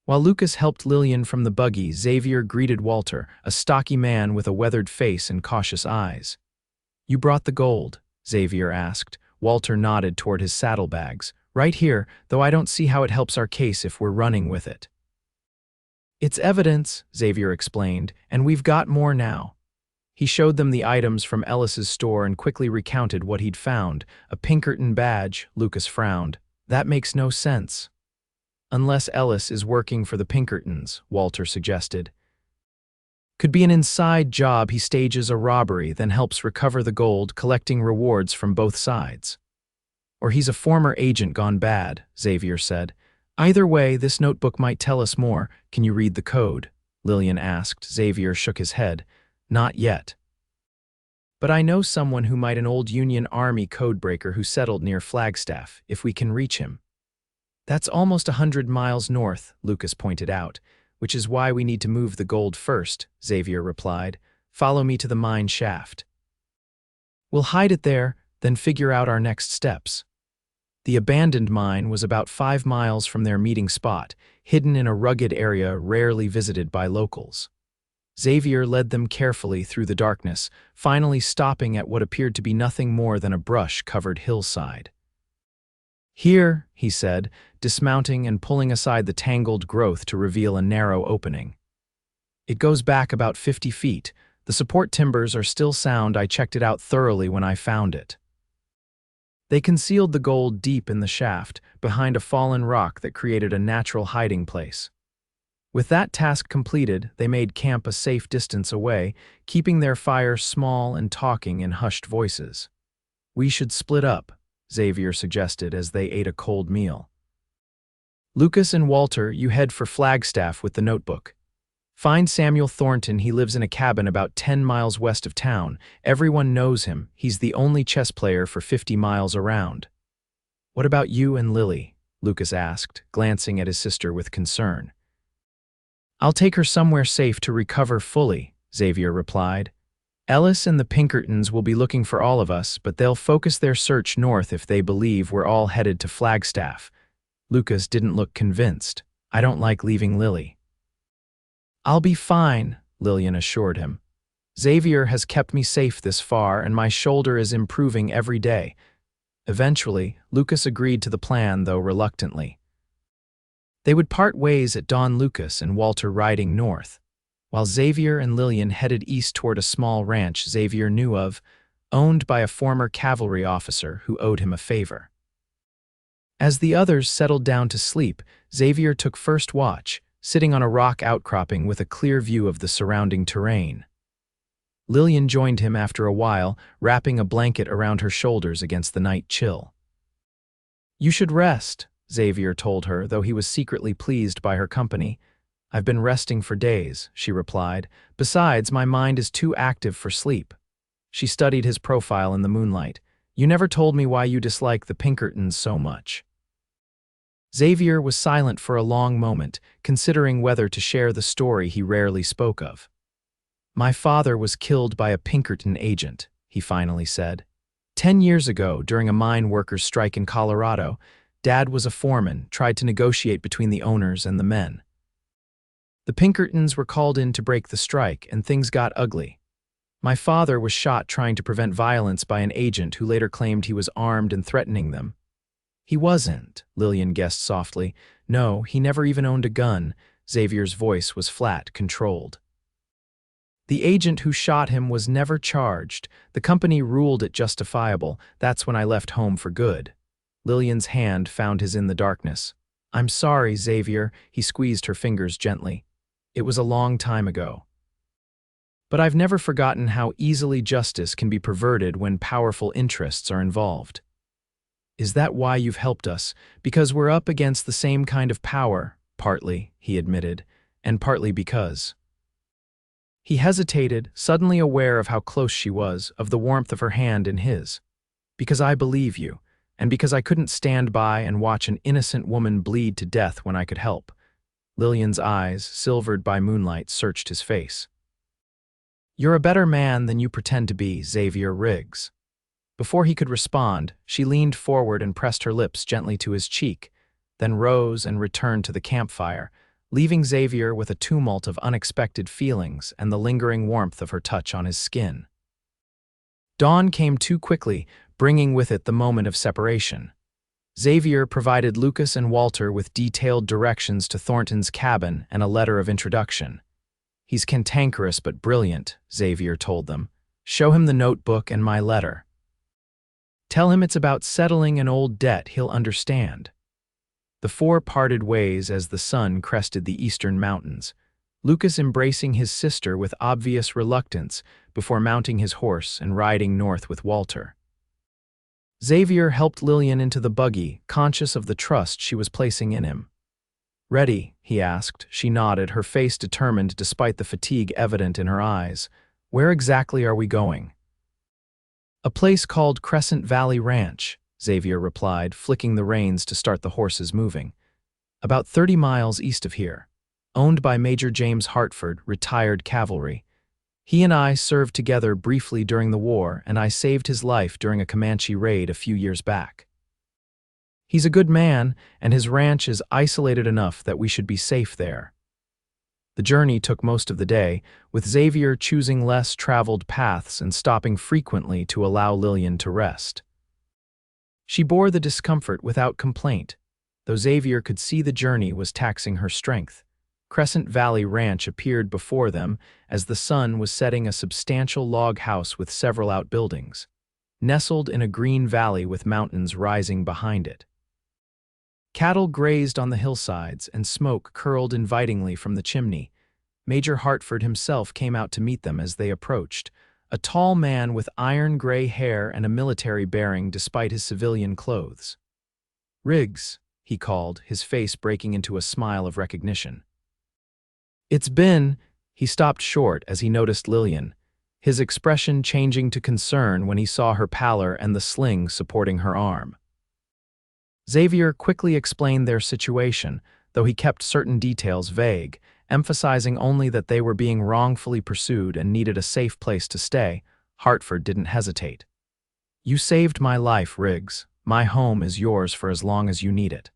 While Lucas helped Lillian from the buggy, Xavier greeted Walter, a stocky man with a weathered face and cautious eyes. "You brought the gold?" Xavier asked. Walter nodded toward his saddlebags. "Right here, though I don't see how it helps our case if we're running with it." "It's evidence," Xavier explained, "and we've got more now." He showed them the items from Ellis's store and quickly recounted what he'd found. "A Pinkerton badge," Lucas frowned. "That makes no sense." "Unless Ellis is working for the Pinkertons," Walter suggested. Could be an inside job. He stages a robbery, then helps recover the gold, collecting rewards from both sides. Or he's a former agent gone bad, Xavier said. Either way, this notebook might tell us more. Can you read the code? Lillian asked. Xavier shook his head. Not yet. But I know someone who might, an old Union Army codebreaker who settled near Flagstaff, if we can reach him. That's almost 100 miles north, Lucas pointed out, which is why we need to move the gold first, Xavier replied. Follow me to the mine shaft. We'll hide it there, then figure out our next steps. The abandoned mine was about 5 miles from their meeting spot, hidden in a rugged area rarely visited by locals. Xavier led them carefully through the darkness, finally stopping at what appeared to be nothing more than a brush-covered hillside. Here, he said, dismounting and pulling aside the tangled growth to reveal a narrow opening. It goes back about 50 feet. The support timbers are still sound. I checked it out thoroughly when I found it. They concealed the gold deep in the shaft, behind a fallen rock that created a natural hiding place. With that task completed, they made camp a safe distance away, keeping their fire small and talking in hushed voices. We should split up, Xavier suggested as they ate a cold meal. Lucas and Walter, you head for Flagstaff with the notebook. Find Samuel Thornton. He lives in a cabin about 10 miles west of town. Everyone knows him. He's the only chess player for 50 miles around. What about you and Lily? Lucas asked, glancing at his sister with concern. I'll take her somewhere safe to recover fully, Xavier replied. Ellis and the Pinkertons will be looking for all of us, but they'll focus their search north if they believe we're all headed to Flagstaff. Lucas didn't look convinced. I don't like leaving Lily. I'll be fine, Lillian assured him. Xavier has kept me safe this far, and my shoulder is improving every day. Eventually, Lucas agreed to the plan, though reluctantly. They would part ways at dawn, Lucas and Walter riding north, while Xavier and Lillian headed east toward a small ranch Xavier knew of, owned by a former cavalry officer who owed him a favor. As the others settled down to sleep, Xavier took first watch, sitting on a rock outcropping with a clear view of the surrounding terrain. Lillian joined him after a while, wrapping a blanket around her shoulders against the night chill. You should rest, Xavier told her, though he was secretly pleased by her company. I've been resting for days, she replied. Besides, my mind is too active for sleep. She studied his profile in the moonlight. You never told me why you dislike the Pinkertons so much. Xavier was silent for a long moment, considering whether to share the story he rarely spoke of. My father was killed by a Pinkerton agent, he finally said. 10 years ago, during a mine workers' strike in Colorado, Dad was a foreman, tried to negotiate between the owners and the men. The Pinkertons were called in to break the strike, and things got ugly. My father was shot trying to prevent violence by an agent who later claimed he was armed and threatening them. He wasn't, Lillian guessed softly. No, he never even owned a gun. Xavier's voice was flat, controlled. The agent who shot him was never charged. The company ruled it justifiable. That's when I left home for good. Lillian's hand found his in the darkness. I'm sorry, Xavier, he squeezed her fingers gently. It was a long time ago. But I've never forgotten how easily justice can be perverted when powerful interests are involved. Is that why you've helped us? Because we're up against the same kind of power, partly, he admitted, and partly because. He hesitated, suddenly aware of how close she was, of the warmth of her hand in his. Because I believe you. And because I couldn't stand by and watch an innocent woman bleed to death when I could help. Lillian's eyes, silvered by moonlight, searched his face. You're a better man than you pretend to be, Xavier Riggs. Before he could respond, she leaned forward and pressed her lips gently to his cheek, then rose and returned to the campfire, leaving Xavier with a tumult of unexpected feelings and the lingering warmth of her touch on his skin. Dawn came too quickly, bringing with it the moment of separation. Xavier provided Lucas and Walter with detailed directions to Thornton's cabin and a letter of introduction. He's cantankerous but brilliant, Xavier told them. Show him the notebook and my letter. Tell him it's about settling an old debt. He'll understand. The four parted ways as the sun crested the eastern mountains. Lucas embracing his sister with obvious reluctance before mounting his horse and riding north with Walter. Xavier helped Lillian into the buggy, conscious of the trust she was placing in him. "Ready?" he asked. She nodded, her face determined despite the fatigue evident in her eyes. "Where exactly are we going?" "A place called Crescent Valley Ranch," Xavier replied, flicking the reins to start the horses moving. "About 30 miles east of here. Owned by Major James Hartford, retired cavalry. He and I served together briefly during the war, and I saved his life during a Comanche raid a few years back. He's a good man, and his ranch is isolated enough that we should be safe there." The journey took most of the day, with Xavier choosing less traveled paths and stopping frequently to allow Lillian to rest. She bore the discomfort without complaint, though Xavier could see the journey was taxing her strength. Crescent Valley Ranch appeared before them as the sun was setting, a substantial log house with several outbuildings, nestled in a green valley with mountains rising behind it. Cattle grazed on the hillsides and smoke curled invitingly from the chimney. Major Hartford himself came out to meet them as they approached, a tall man with iron-gray hair and a military bearing despite his civilian clothes. "Riggs," he called, his face breaking into a smile of recognition. "It's been—" He stopped short as he noticed Lillian, his expression changing to concern when he saw her pallor and the sling supporting her arm. Xavier quickly explained their situation, though he kept certain details vague, emphasizing only that they were being wrongfully pursued and needed a safe place to stay. Hartford didn't hesitate. "You saved my life, Riggs. My home is yours for as long as you need it.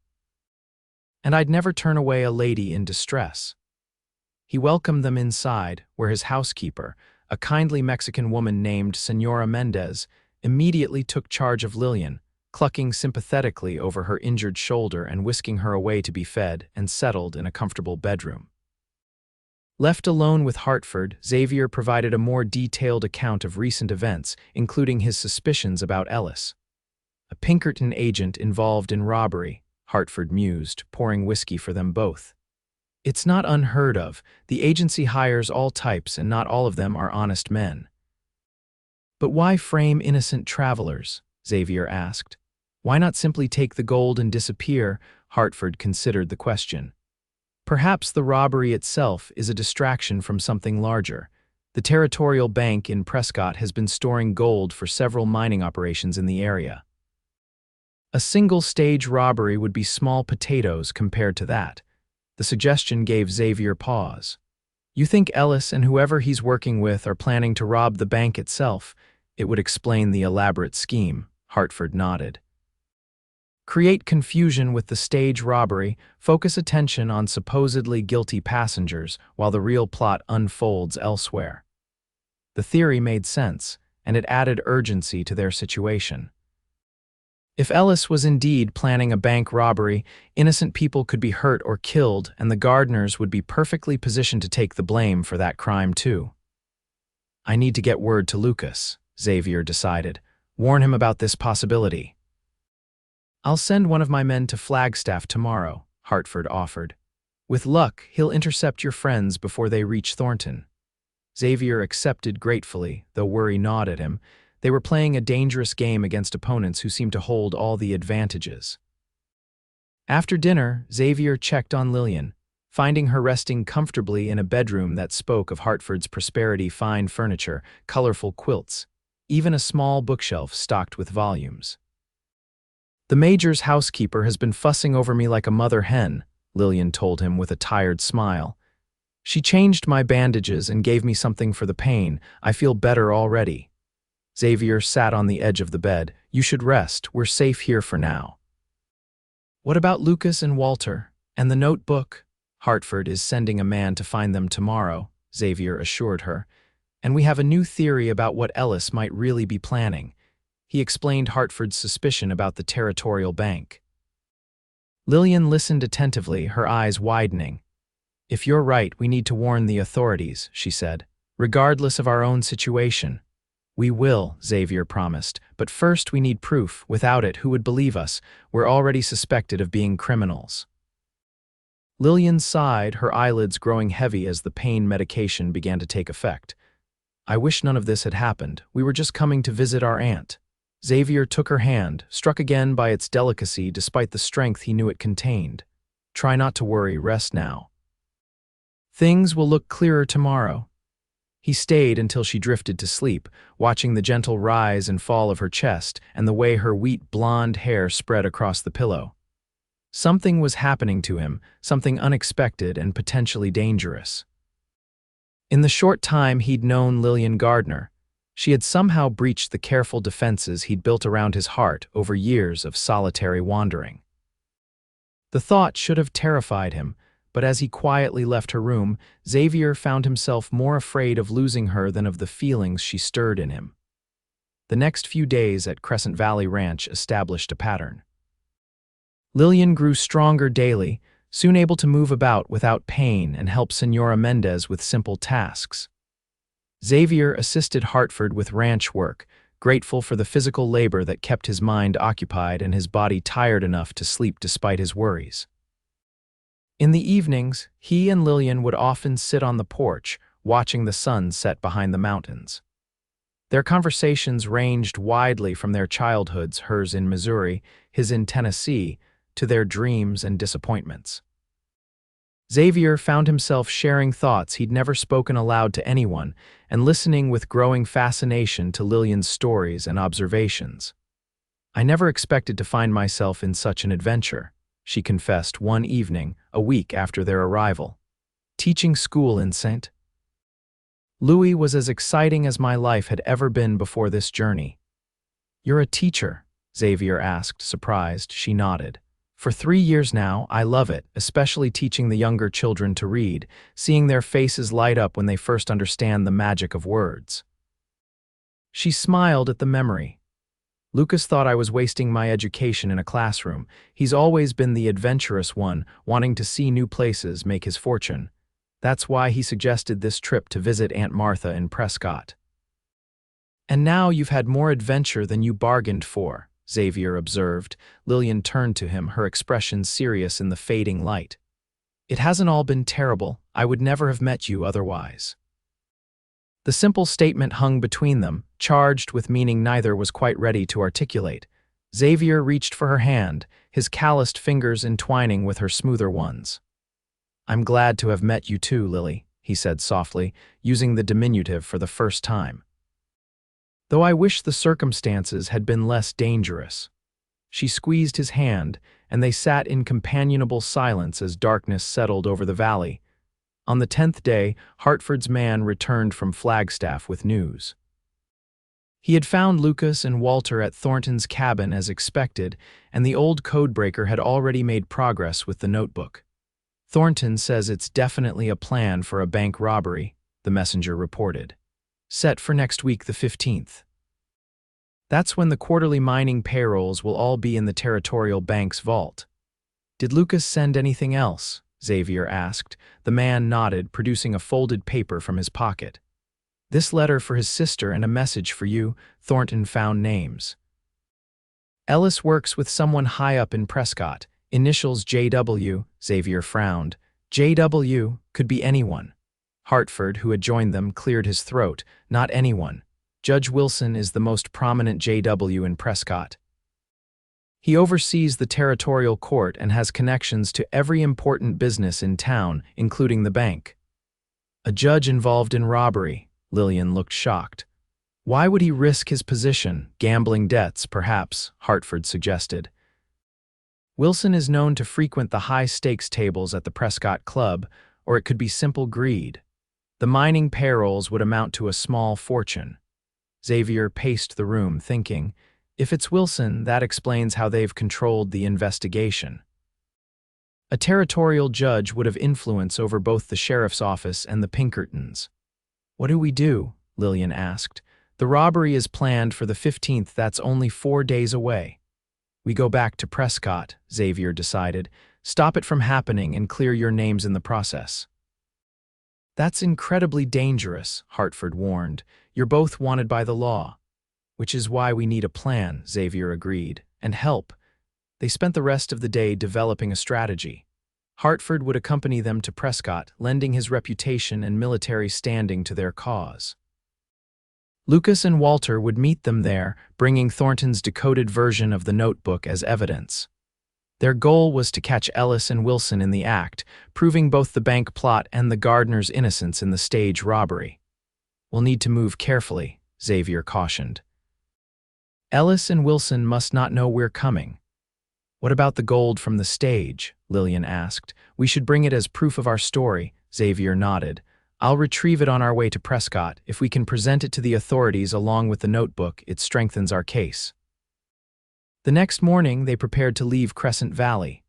And I'd never turn away a lady in distress." He welcomed them inside, where his housekeeper, a kindly Mexican woman named Señora Mendez, immediately took charge of Lillian, clucking sympathetically over her injured shoulder and whisking her away to be fed and settled in a comfortable bedroom. Left alone with Hartford, Xavier provided a more detailed account of recent events, including his suspicions about Ellis. "A Pinkerton agent involved in robbery," Hartford mused, pouring whiskey for them both. "It's not unheard of. The agency hires all types, and not all of them are honest men." "But why frame innocent travelers?" Xavier asked. "Why not simply take the gold and disappear?" Hartford considered the question. "Perhaps the robbery itself is a distraction from something larger. The Territorial Bank in Prescott has been storing gold for several mining operations in the area. A single-stage robbery would be small potatoes compared to that." The suggestion gave Xavier pause. "You think Ellis and whoever he's working with are planning to rob the bank itself? It would explain the elaborate scheme." Hartford nodded. "Create confusion with the stage robbery, focus attention on supposedly guilty passengers while the real plot unfolds elsewhere." The theory made sense, and it added urgency to their situation. If Ellis was indeed planning a bank robbery, innocent people could be hurt or killed, and the Gardners would be perfectly positioned to take the blame for that crime too. "I need to get word to Lucas," Xavier decided. "Warn him about this possibility." "I'll send one of my men to Flagstaff tomorrow," Hartford offered. "With luck, he'll intercept your friends before they reach Thornton." Xavier accepted gratefully, though worry gnawed at him. They were playing a dangerous game against opponents who seemed to hold all the advantages. After dinner, Xavier checked on Lillian, finding her resting comfortably in a bedroom that spoke of Hartford's prosperity: fine furniture, colorful quilts, even a small bookshelf stocked with volumes. "The Major's housekeeper has been fussing over me like a mother hen," Lillian told him with a tired smile. "She changed my bandages and gave me something for the pain. I feel better already." Xavier sat on the edge of the bed. "You should rest. We're safe here for now." "What about Lucas and Walter? And the notebook?" "Hartford is sending a man to find them tomorrow," Xavier assured her. "And we have a new theory about what Ellis might really be planning." He explained Hartford's suspicion about the Territorial Bank. Lillian listened attentively, her eyes widening. "If you're right, we need to warn the authorities," she said, "regardless of our own situation." "We will," Xavier promised, "but first we need proof. Without it, who would believe us? We're already suspected of being criminals." Lillian sighed, her eyelids growing heavy as the pain medication began to take effect. I wish none of this had happened. We were just coming to visit our aunt. Xavier took her hand, struck again by its delicacy despite the strength he knew it contained. Try not to worry, rest now. Things will look clearer tomorrow. He stayed until she drifted to sleep, watching the gentle rise and fall of her chest and the way her wheat blonde hair spread across the pillow. Something was happening to him, something unexpected and potentially dangerous. In the short time he'd known Lillian Gardner, she had somehow breached the careful defenses he'd built around his heart over years of solitary wandering. The thought should have terrified him, but as he quietly left her room, Xavier found himself more afraid of losing her than of the feelings she stirred in him. The next few days at Crescent Valley Ranch established a pattern. Lillian grew stronger daily, soon able to move about without pain and help Senora Mendez with simple tasks. Xavier assisted Hartford with ranch work, grateful for the physical labor that kept his mind occupied and his body tired enough to sleep despite his worries. In the evenings, he and Lillian would often sit on the porch, watching the sun set behind the mountains. Their conversations ranged widely from their childhoods, hers in Missouri, his in Tennessee, to their dreams and disappointments. Xavier found himself sharing thoughts he'd never spoken aloud to anyone and listening with growing fascination to Lillian's stories and observations. I never expected to find myself in such an adventure, she confessed one evening, a week after their arrival. Teaching school in St. Louis was as exciting as my life had ever been before this journey. You're a teacher? Xavier asked, surprised. She nodded. For 3 years now, I love it, especially teaching the younger children to read, seeing their faces light up when they first understand the magic of words. She smiled at the memory. Lucas thought I was wasting my education in a classroom. He's always been the adventurous one, wanting to see new places, make his fortune. That's why he suggested this trip to visit Aunt Martha in Prescott. And now you've had more adventure than you bargained for, Xavier observed. Lillian turned to him, her expression serious in the fading light. It hasn't all been terrible. I would never have met you otherwise. The simple statement hung between them, charged with meaning neither was quite ready to articulate. Xavier reached for her hand, his calloused fingers entwining with her smoother ones. I'm glad to have met you too, Lily, he said softly, using the diminutive for the first time. Though I wish the circumstances had been less dangerous. She squeezed his hand, and they sat in companionable silence as darkness settled over the valley. On the 10th day, Hartford's man returned from Flagstaff with news. He had found Lucas and Walter at Thornton's cabin as expected, and the old codebreaker had already made progress with the notebook. Thornton says it's definitely a plan for a bank robbery, the messenger reported. Set for next week, the 15th. That's when the quarterly mining payrolls will all be in the Territorial Bank's vault. Did Lucas send anything else? Xavier asked. The man nodded, producing a folded paper from his pocket. This letter for his sister and a message for you. Thornton found names. Ellis works with someone high up in Prescott. Initials JW, Xavier frowned. JW could be anyone. Hartford, who had joined them, cleared his throat. Not anyone. Judge Wilson is the most prominent JW in Prescott. He oversees the territorial court and has connections to every important business in town, including the bank. A judge involved in robbery. Lillian looked shocked. Why would he risk his position? Gambling debts, perhaps, Hartford suggested. Wilson is known to frequent the high-stakes tables at the Prescott Club, or it could be simple greed. The mining payrolls would amount to a small fortune. Xavier paced the room, thinking, if it's Wilson, that explains how they've controlled the investigation. A territorial judge would have influence over both the sheriff's office and the Pinkertons. What do we do? Lillian asked. The robbery is planned for the 15th. That's only 4 days away. We go back to Prescott, Xavier decided. Stop it from happening and clear your names in the process. That's incredibly dangerous, Hartford warned. You're both wanted by the law. Which is why we need a plan, Xavier agreed. And help. They spent the rest of the day developing a strategy. Hartford would accompany them to Prescott, lending his reputation and military standing to their cause. Lucas and Walter would meet them there, bringing Thornton's decoded version of the notebook as evidence. Their goal was to catch Ellis and Wilson in the act, proving both the bank plot and the Gardners' innocence in the stage robbery. "We'll need to move carefully," Xavier cautioned. "Ellis and Wilson must not know we're coming." "What about the gold from the stage?" Lillian asked. "We should bring it as proof of our story," Xavier nodded. "I'll retrieve it on our way to Prescott. If we can present it to the authorities along with the notebook, it strengthens our case." The next morning, they prepared to leave Crescent Valley.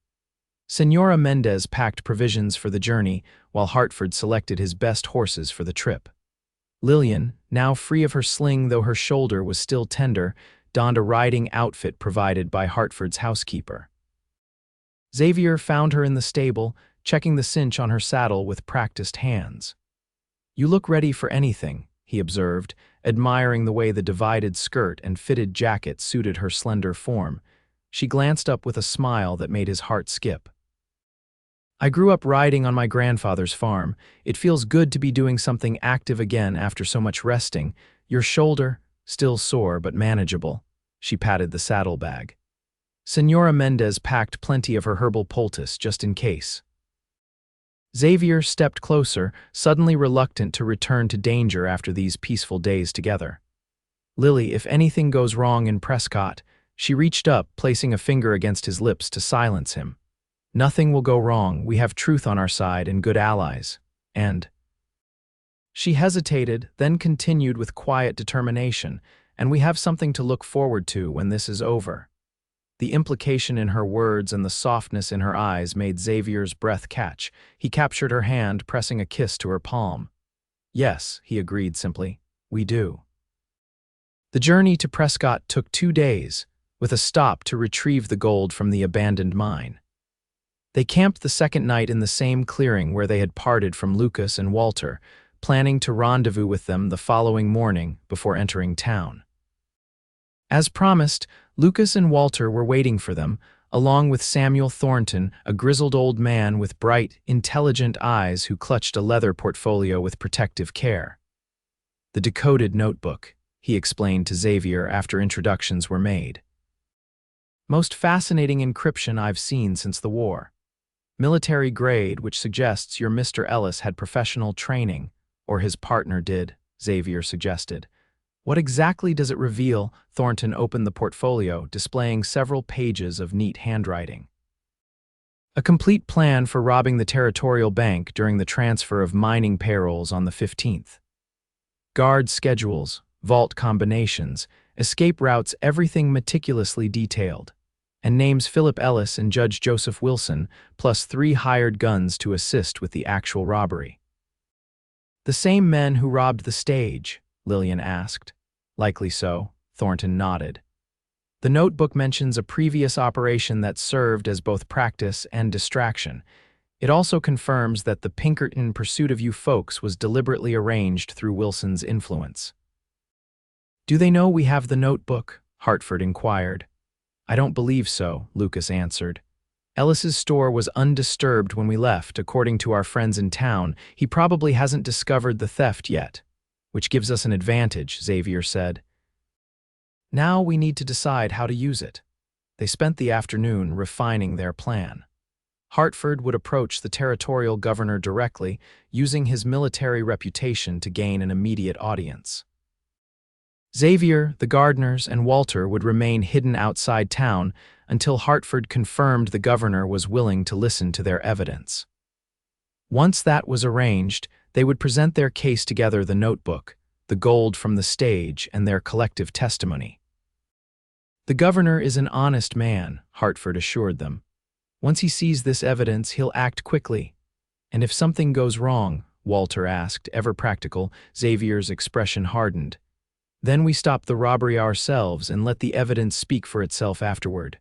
Senora Mendez packed provisions for the journey, while Hartford selected his best horses for the trip. Lillian, now free of her sling though her shoulder was still tender, donned a riding outfit provided by Hartford's housekeeper. Xavier found her in the stable, checking the cinch on her saddle with practiced hands. "You look ready for anything," he observed, admiring the way the divided skirt and fitted jacket suited her slender form. She glanced up with a smile that made his heart skip. "I grew up riding on my grandfather's farm. It feels good to be doing something active again after so much resting. Your shoulder, still sore but manageable." She patted the saddlebag. Senora Mendez packed plenty of her herbal poultice just in case. Xavier stepped closer, suddenly reluctant to return to danger after these peaceful days together. "Lily, if anything goes wrong in Prescott," she reached up, placing a finger against his lips to silence him. "Nothing will go wrong. We have truth on our side and good allies. And—" She hesitated, then continued with quiet determination, "and we have something to look forward to when this is over." The implication in her words and the softness in her eyes made Xavier's breath catch. He captured her hand, pressing a kiss to her palm. "Yes," he agreed simply, "we do." The journey to Prescott took 2 days, with a stop to retrieve the gold from the abandoned mine. They camped the second night in the same clearing where they had parted from Lucas and Walter, planning to rendezvous with them the following morning before entering town. As promised, Lucas and Walter were waiting for them, along with Samuel Thornton, a grizzled old man with bright, intelligent eyes who clutched a leather portfolio with protective care. "The decoded notebook," he explained to Xavier after introductions were made. "Most fascinating encryption I've seen since the war. Military grade, which suggests your Mr. Ellis had professional training, or his partner did," Xavier suggested. "What exactly does it reveal?" Thornton opened the portfolio, displaying several pages of neat handwriting. "A complete plan for robbing the Territorial Bank during the transfer of mining payrolls on the 15th. Guard schedules, vault combinations, escape routes, everything meticulously detailed. And names Philip Ellis and Judge Joseph Wilson, plus 3 hired guns to assist with the actual robbery." "The same men who robbed the stage?" Lillian asked. "Likely so," Thornton nodded. "The notebook mentions a previous operation that served as both practice and distraction. It also confirms that the Pinkerton pursuit of you folks was deliberately arranged through Wilson's influence." "Do they know we have the notebook?" Hartford inquired. "I don't believe so," Lucas answered. "Ellis's store was undisturbed when we left, according to our friends in town. He probably hasn't discovered the theft yet, which gives us an advantage," Xavier said. "Now we need to decide how to use it." They spent the afternoon refining their plan. Hartford would approach the territorial governor directly, using his military reputation to gain an immediate audience. Xavier, the Gardners, and Walter would remain hidden outside town until Hartford confirmed the governor was willing to listen to their evidence. Once that was arranged, they would present their case together: the notebook, the gold from the stage, and their collective testimony. "The governor is an honest man," Hartford assured them. "Once he sees this evidence, he'll act quickly." "And if something goes wrong?" Walter asked, ever practical. Xavier's expression hardened. "Then we stop the robbery ourselves and let the evidence speak for itself afterward."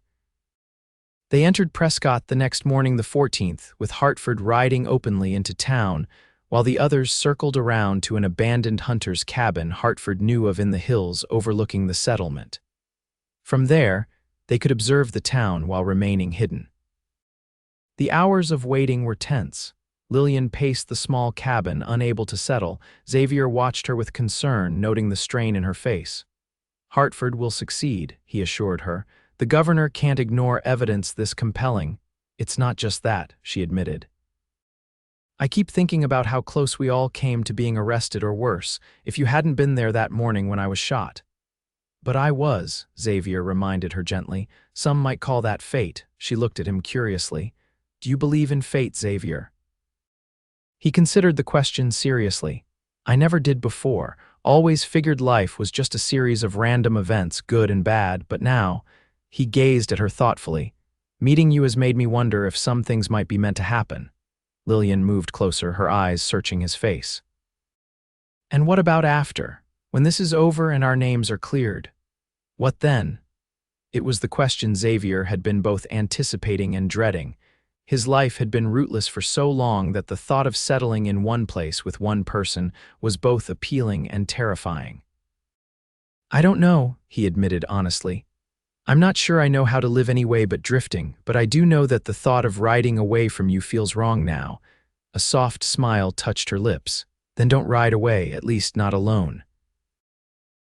They entered Prescott the next morning, the 14th, with Hartford riding openly into town, while the others circled around to an abandoned hunter's cabin Hartford knew of in the hills overlooking the settlement. From there, they could observe the town while remaining hidden. The hours of waiting were tense. Lillian paced the small cabin, unable to settle. Xavier watched her with concern, noting the strain in her face. "Hartford will succeed," he assured her. "The governor can't ignore evidence this compelling." "It's not just that," she admitted. "I keep thinking about how close we all came to being arrested or worse, if you hadn't been there that morning when I was shot." "But I was," Xavier reminded her gently. "Some might call that fate." She looked at him curiously. "Do you believe in fate, Xavier?" He considered the question seriously. "I never did before. Always figured life was just a series of random events, good and bad, but now—" He gazed at her thoughtfully. "Meeting you has made me wonder if some things might be meant to happen." Lillian moved closer, her eyes searching his face. "And what about after? When this is over and our names are cleared? What then?" It was the question Xavier had been both anticipating and dreading. His life had been rootless for so long that the thought of settling in one place with one person was both appealing and terrifying. "I don't know," he admitted honestly. "I'm not sure I know how to live any way but drifting, but I do know that the thought of riding away from you feels wrong now." A soft smile touched her lips. "Then don't ride away, at least not alone."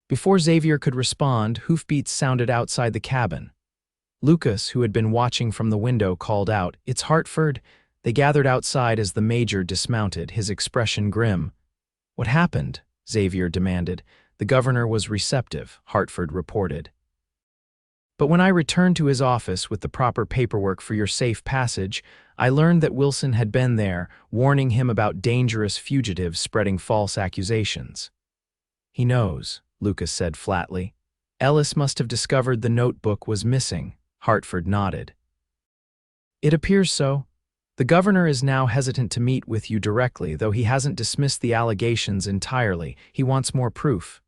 Before Xavier could respond, hoofbeats sounded outside the cabin. Lucas, who had been watching from the window, called out, "It's Hartford." They gathered outside as the major dismounted, his expression grim. "What happened?" Xavier demanded. "The governor was receptive," Hartford reported. "But when I returned to his office with the proper paperwork for your safe passage, I learned that Wilson had been there, warning him about dangerous fugitives spreading false accusations." "He knows," Lucas said flatly. "Ellis must have discovered the notebook was missing." Hartford nodded. "It appears so. The governor is now hesitant to meet with you directly, though he hasn't dismissed the allegations entirely. He wants more proof."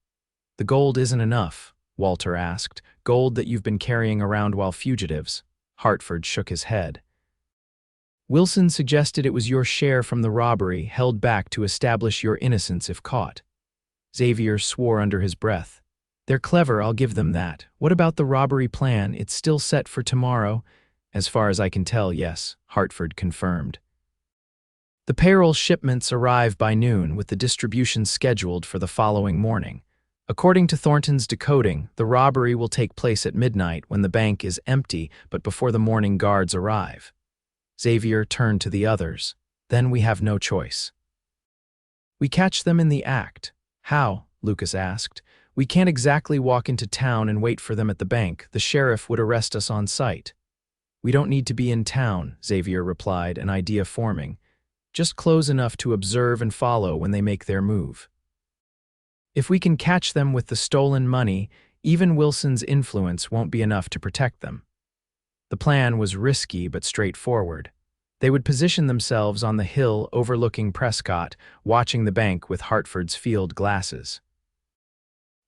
"The gold isn't enough?" Walter asked. "Gold that you've been carrying around while fugitives?" Hartford shook his head. "Wilson suggested it was your share from the robbery held back to establish your innocence if caught." Xavier swore under his breath. "They're clever, I'll give them that. What about the robbery plan? It's still set for tomorrow?" "As far as I can tell, yes," Hartford confirmed. "The payroll shipments arrive by noon, with the distribution scheduled for the following morning. According to Thornton's decoding, the robbery will take place at midnight when the bank is empty, but before the morning guards arrive." Xavier turned to the others. "Then we have no choice." "We catch them in the act." "How?" Lucas asked. "We can't exactly walk into town and wait for them at the bank. The sheriff would arrest us on sight." "We don't need to be in town," Xavier replied, an idea forming. "Just close enough to observe and follow when they make their move. If we can catch them with the stolen money, even Wilson's influence won't be enough to protect them." The plan was risky but straightforward. They would position themselves on the hill overlooking Prescott, watching the bank with Hartford's field glasses.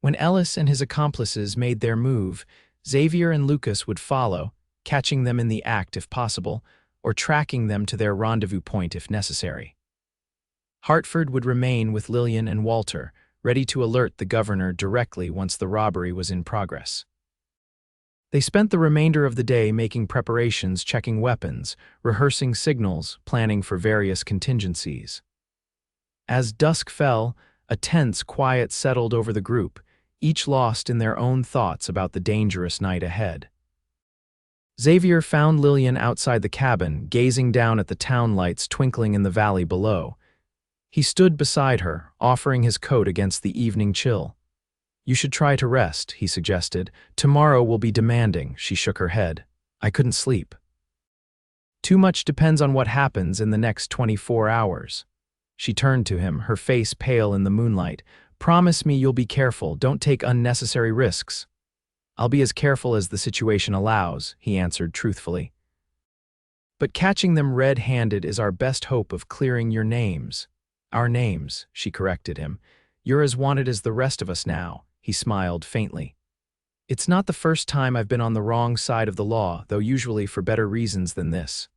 When Ellis and his accomplices made their move, Xavier and Lucas would follow, catching them in the act if possible, or tracking them to their rendezvous point if necessary. Hartford would remain with Lillian and Walter, ready to alert the governor directly once the robbery was in progress. They spent the remainder of the day making preparations, checking weapons, rehearsing signals, planning for various contingencies. As dusk fell, a tense quiet settled over the group, each lost in their own thoughts about the dangerous night ahead. Xavier found Lillian outside the cabin, gazing down at the town lights twinkling in the valley below. He stood beside her, offering his coat against the evening chill. "You should try to rest," he suggested. "Tomorrow will be demanding." She shook her head. "I couldn't sleep." "Too much depends on what happens in the next 24 hours. She turned to him, her face pale in the moonlight. "Promise me you'll be careful. Don't take unnecessary risks." "I'll be as careful as the situation allows," he answered truthfully. "But catching them red-handed is our best hope of clearing your names." "Our names," she corrected him. "You're as wanted as the rest of us now." He smiled faintly. "It's not the first time I've been on the wrong side of the law, though usually for better reasons than this."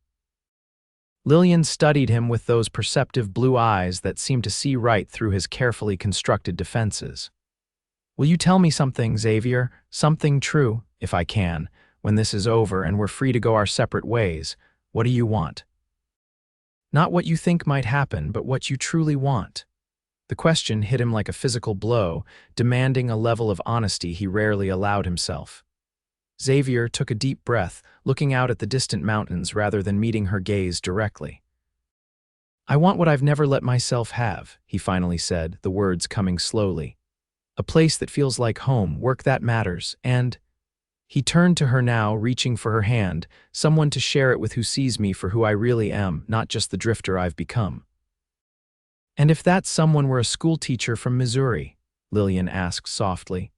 Lillian studied him with those perceptive blue eyes that seemed to see right through his carefully constructed defenses. "Will you tell me something, Xavier? Something true, if I can, when this is over and we're free to go our separate ways? What do you want?" Not what you think might happen, but what you truly want. The question hit him like a physical blow, demanding a level of honesty he rarely allowed himself. Xavier took a deep breath, looking out at the distant mountains rather than meeting her gaze directly. "I want what I've never let myself have," he finally said, the words coming slowly. "A place that feels like home, work that matters, and—" He turned to her now, reaching for her hand, "someone to share it with who sees me for who I really am, not just the drifter I've become." "And if that someone were a schoolteacher from Missouri?" Lillian asked softly.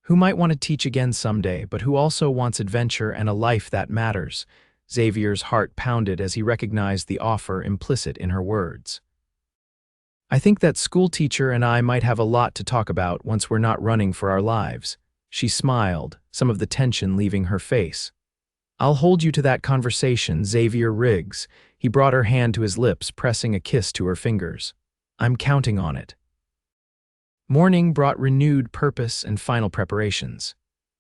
"Who might want to teach again someday, but who also wants adventure and a life that matters?" Xavier's heart pounded as he recognized the offer implicit in her words. "I think that schoolteacher and I might have a lot to talk about once we're not running for our lives." She smiled, some of the tension leaving her face. "I'll hold you to that conversation, Xavier Riggs." He brought her hand to his lips, pressing a kiss to her fingers. "I'm counting on it." Morning brought renewed purpose and final preparations.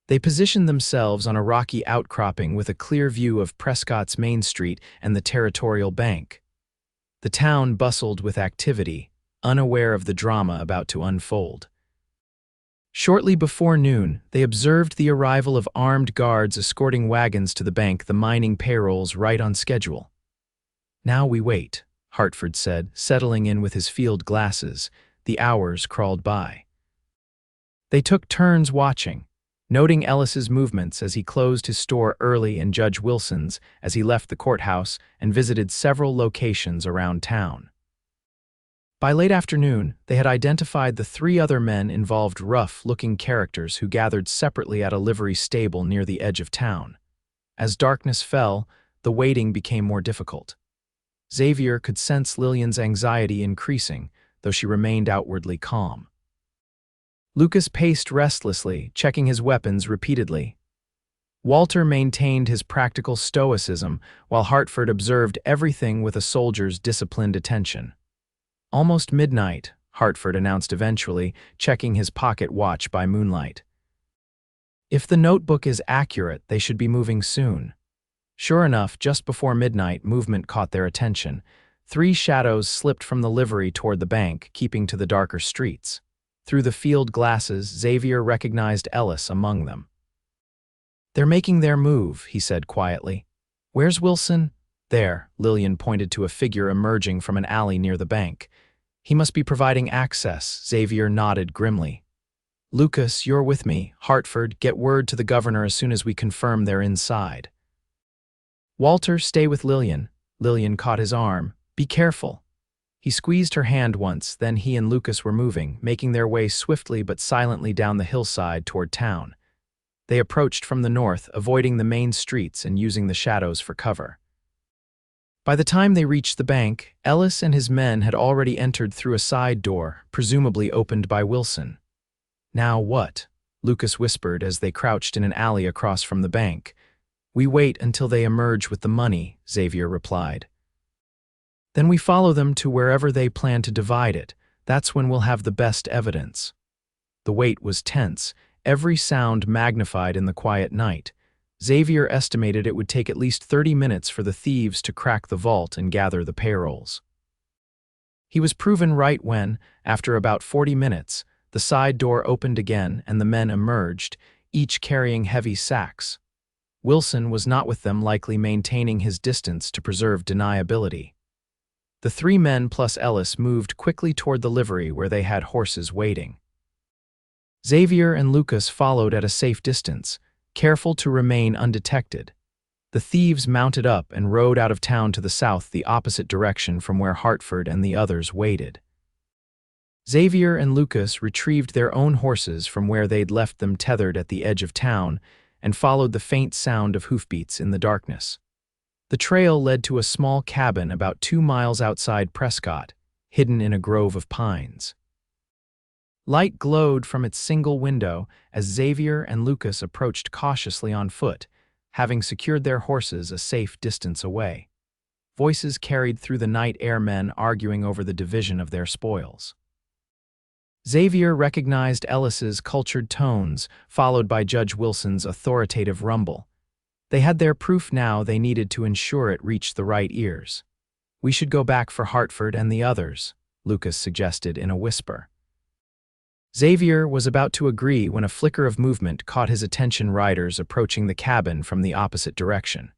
They positioned themselves on a rocky outcropping with a clear view of Prescott's Main Street and the Territorial Bank. The town bustled with activity, unaware of the drama about to unfold. Shortly before noon, they observed the arrival of armed guards escorting wagons to the bank, the mining payrolls right on schedule. "Now we wait," Hartford said, settling in with his field glasses. The hours crawled by. They took turns watching, noting Ellis's movements as he closed his store early and Judge Wilson's as he left the courthouse and visited several locations around town. By late afternoon, they had identified the 3 other men involved, rough-looking characters who gathered separately at a livery stable near the edge of town. As darkness fell, the waiting became more difficult. Xavier could sense Lillian's anxiety increasing, though she remained outwardly calm. Lucas paced restlessly, checking his weapons repeatedly. Walter maintained his practical stoicism, while Hartford observed everything with a soldier's disciplined attention. "Almost midnight," Hartford announced eventually, checking his pocket watch by moonlight. "If the notebook is accurate, they should be moving soon." Sure enough, just before midnight, movement caught their attention. 3 shadows slipped from the livery toward the bank, keeping to the darker streets. Through the field glasses, Xavier recognized Ellis among them. "They're making their move," he said quietly. "Where's Wilson?" "There," Lillian pointed to a figure emerging from an alley near the bank. "He must be providing access," Xavier nodded grimly. "Lucas, you're with me. Hartford, get word to the governor as soon as we confirm they're inside." "Walter, stay with Lillian." Lillian caught his arm. "Be careful." He squeezed her hand once, then he and Lucas were moving, making their way swiftly but silently down the hillside toward town. They approached from the north, avoiding the main streets and using the shadows for cover. By the time they reached the bank, Ellis and his men had already entered through a side door, presumably opened by Wilson. "Now what?" Lucas whispered as they crouched in an alley across from the bank. "We wait until they emerge with the money," Xavier replied. "Then we follow them to wherever they plan to divide it. That's when we'll have the best evidence." The wait was tense, every sound magnified in the quiet night. Xavier estimated it would take at least 30 minutes for the thieves to crack the vault and gather the payrolls. He was proven right when, after about 40 minutes, the side door opened again and the men emerged, each carrying heavy sacks. Wilson was not with them, likely maintaining his distance to preserve deniability. The 3 men plus Ellis moved quickly toward the livery where they had horses waiting. Xavier and Lucas followed at a safe distance, careful to remain undetected. The thieves mounted up and rode out of town to the south, the opposite direction from where Hartford and the others waited. Xavier and Lucas retrieved their own horses from where they'd left them tethered at the edge of town and followed the faint sound of hoofbeats in the darkness. The trail led to a small cabin about 2 miles outside Prescott, hidden in a grove of pines. Light glowed from its single window as Xavier and Lucas approached cautiously on foot, having secured their horses a safe distance away. Voices carried through the night, airmen arguing over the division of their spoils. Xavier recognized Ellis's cultured tones, followed by Judge Wilson's authoritative rumble. They had their proof now, they needed to ensure it reached the right ears. We should go back for Hartford and the others, Lucas suggested in a whisper. Xavier was about to agree when a flicker of movement caught his attention, riders approaching the cabin from the opposite direction.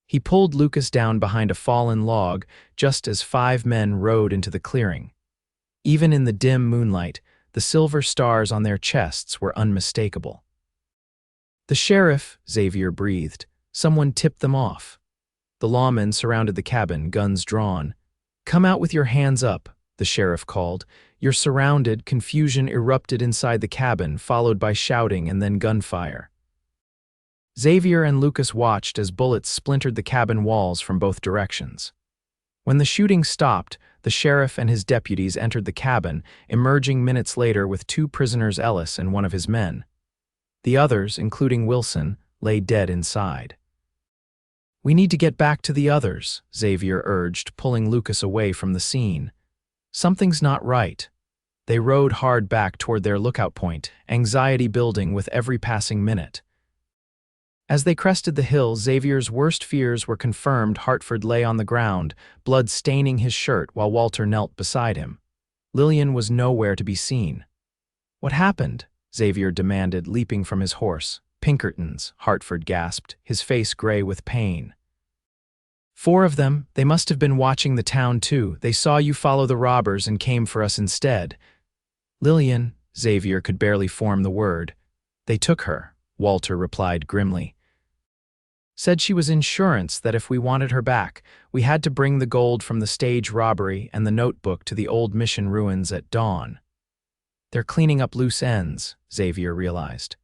He pulled Lucas down behind a fallen log just as 5 men rode into the clearing. Even in the dim moonlight, the silver stars on their chests were unmistakable. "The sheriff," Xavier breathed. "Someone tipped them off." The lawmen surrounded the cabin, guns drawn. "Come out with your hands up," the sheriff called. "You're surrounded." Confusion erupted inside the cabin, followed by shouting and then gunfire. Xavier and Lucas watched as bullets splintered the cabin walls from both directions. When the shooting stopped, the sheriff and his deputies entered the cabin, emerging minutes later with 2 prisoners, Ellis and one of his men. The others, including Wilson, lay dead inside. "We need to get back to the others," Xavier urged, pulling Lucas away from the scene. "Something's not right." They rode hard back toward their lookout point, anxiety building with every passing minute. As they crested the hill, Xavier's worst fears were confirmed. Hartford lay on the ground, blood staining his shirt while Walter knelt beside him. Lillian was nowhere to be seen. "What happened?" Xavier demanded, leaping from his horse. "Pinkertons," Hartford gasped, his face gray with pain. "4 of them. They must have been watching the town too. They saw you follow the robbers and came for us instead." "Lillian," Xavier could barely form the word. "They took her," Walter replied grimly. "Said she was insurance, that if we wanted her back, we had to bring the gold from the stage robbery and the notebook to the old mission ruins at dawn." "They're cleaning up loose ends," Xavier realized.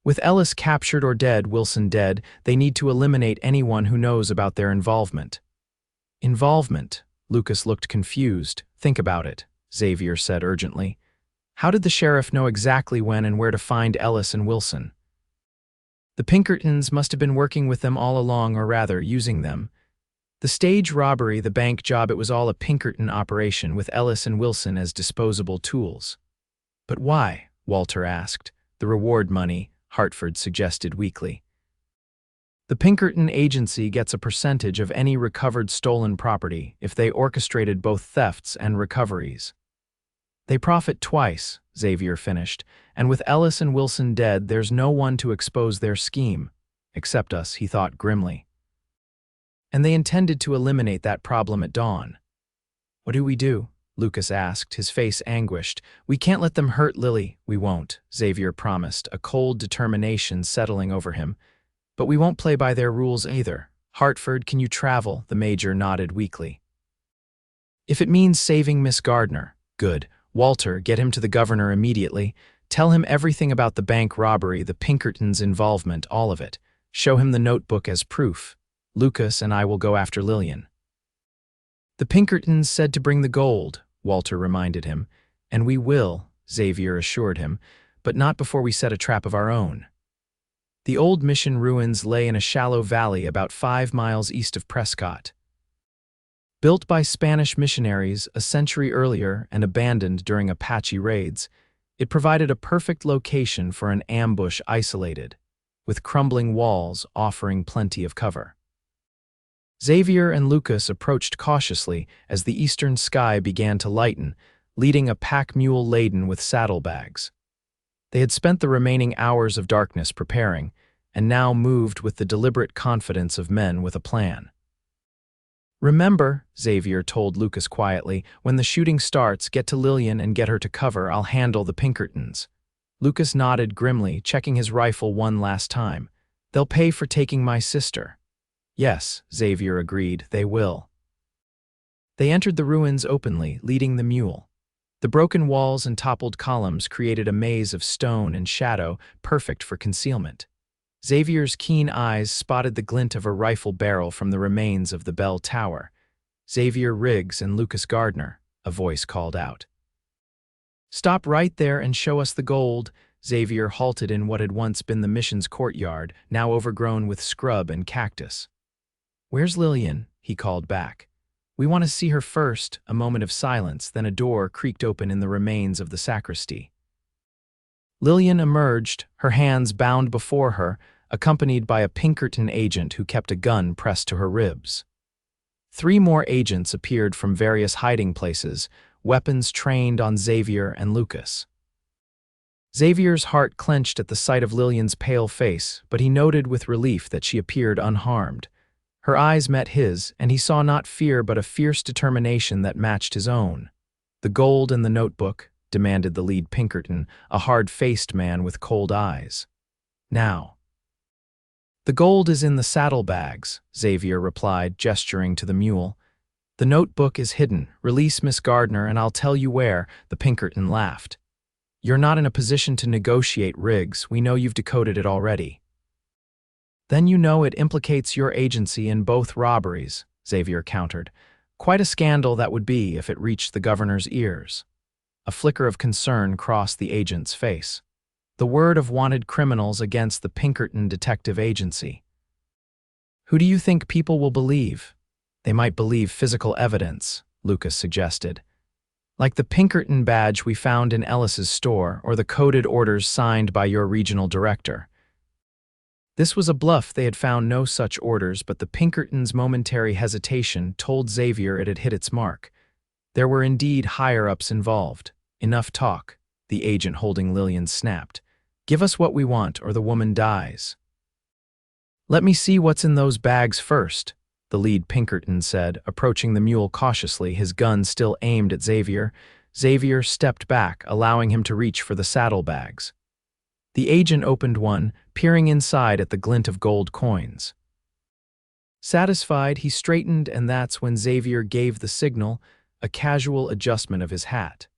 "With Ellis captured or dead, Wilson dead, they need to eliminate anyone who knows about their involvement." "Involvement?" Lucas looked confused. "Think about it," Xavier said urgently. "How did the sheriff know exactly when and where to find Ellis and Wilson?" "The Pinkertons must have been working with them all along, or rather, using them. The stage robbery, the bank job, it was all a Pinkerton operation with Ellis and Wilson as disposable tools." "But why?" Walter asked. "The reward money," Hartford suggested weakly. "The Pinkerton agency gets a percentage of any recovered stolen property if they orchestrated both thefts and recoveries." "They profit twice," Xavier finished, "and with Ellis and Wilson dead, there's no one to expose their scheme. Except us," he thought grimly. "And they intended to eliminate that problem at dawn." "What do we do?" Lucas asked, his face anguished. "We can't let them hurt Lily." "We won't," Xavier promised, a cold determination settling over him. "But we won't play by their rules either." "Hartford, can you travel?" The major nodded weakly. "If it means saving Miss Gardner." "Good. Walter, get him to the governor immediately. Tell him everything about the bank robbery, the Pinkertons' involvement, all of it. Show him the notebook as proof. Lucas and I will go after Lillian." "The Pinkertons said to bring the gold," Walter reminded him. "And we will," Xavier assured him, "but not before we set a trap of our own." The old mission ruins lay in a shallow valley about 5 miles east of Prescott. Built by Spanish missionaries a century earlier and abandoned during Apache raids, it provided a perfect location for an ambush, isolated, with crumbling walls offering plenty of cover. Xavier and Lucas approached cautiously as the eastern sky began to lighten, leading a pack mule laden with saddlebags. They had spent the remaining hours of darkness preparing, and now moved with the deliberate confidence of men with a plan. "Remember," Xavier told Lucas quietly, "when the shooting starts, get to Lillian and get her to cover. I'll handle the Pinkertons." Lucas nodded grimly, checking his rifle one last time. "They'll pay for taking my sister." "Yes," Xavier agreed, "they will." They entered the ruins openly, leading the mule. The broken walls and toppled columns created a maze of stone and shadow, perfect for concealment. Xavier's keen eyes spotted the glint of a rifle barrel from the remains of the bell tower. "Xavier Riggs and Lillian Gardner," a voice called out. "Stop right there and show us the gold." Xavier halted in what had once been the mission's courtyard, now overgrown with scrub and cactus. "Where's Lillian?" he called back. "We want to see her first." A moment of silence, then a door creaked open in the remains of the sacristy. Lillian emerged, her hands bound before her, accompanied by a Pinkerton agent who kept a gun pressed to her ribs. 3 more agents appeared from various hiding places, weapons trained on Xavier and Lucas. Xavier's heart clenched at the sight of Lillian's pale face, but he noted with relief that she appeared unharmed. Her eyes met his, and he saw not fear but a fierce determination that matched his own. "The gold and the notebook," demanded the lead Pinkerton, a hard-faced man with cold eyes. "Now." "The gold is in the saddlebags," Xavier replied, gesturing to the mule. "The notebook is hidden. Release Miss Gardner and I'll tell you where," the Pinkerton laughed. "You're not in a position to negotiate, Riggs. We know you've decoded it already." "Then you know it implicates your agency in both robberies," Xavier countered. "Quite a scandal that would be if it reached the governor's ears." A flicker of concern crossed the agent's face. The word of wanted criminals against the Pinkerton Detective Agency. "Who do you think people will believe?" "They might believe physical evidence," Lucas suggested. "Like the Pinkerton badge we found in Ellis's store or the coded orders signed by your regional director." This was a bluff. They had found no such orders, but the Pinkertons' momentary hesitation told Xavier it had hit its mark. There were indeed higher-ups involved. "Enough talk," the agent holding Lillian snapped. "Give us what we want or the woman dies." "Let me see what's in those bags first," the lead Pinkerton said, approaching the mule cautiously, his gun still aimed at Xavier. Xavier stepped back, allowing him to reach for the saddlebags. The agent opened one, peering inside at the glint of gold coins. Satisfied, he straightened, and that's when Xavier gave the signal, a casual adjustment of his hat.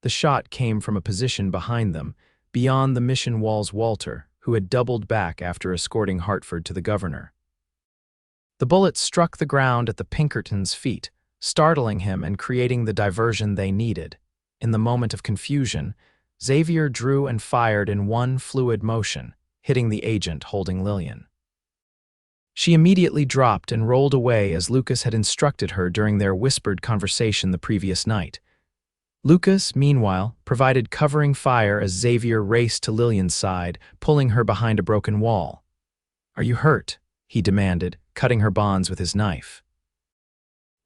The shot came from a position behind them, beyond the mission wall's Walter, who had doubled back after escorting Hartford to the governor. The bullet struck the ground at the Pinkerton's feet, startling him and creating the diversion they needed. In the moment of confusion, Xavier drew and fired in one fluid motion, hitting the agent holding Lillian. She immediately dropped and rolled away as Lucas had instructed her during their whispered conversation the previous night. Lucas, meanwhile, provided covering fire as Xavier raced to Lillian's side, pulling her behind a broken wall. "Are you hurt?" he demanded, cutting her bonds with his knife.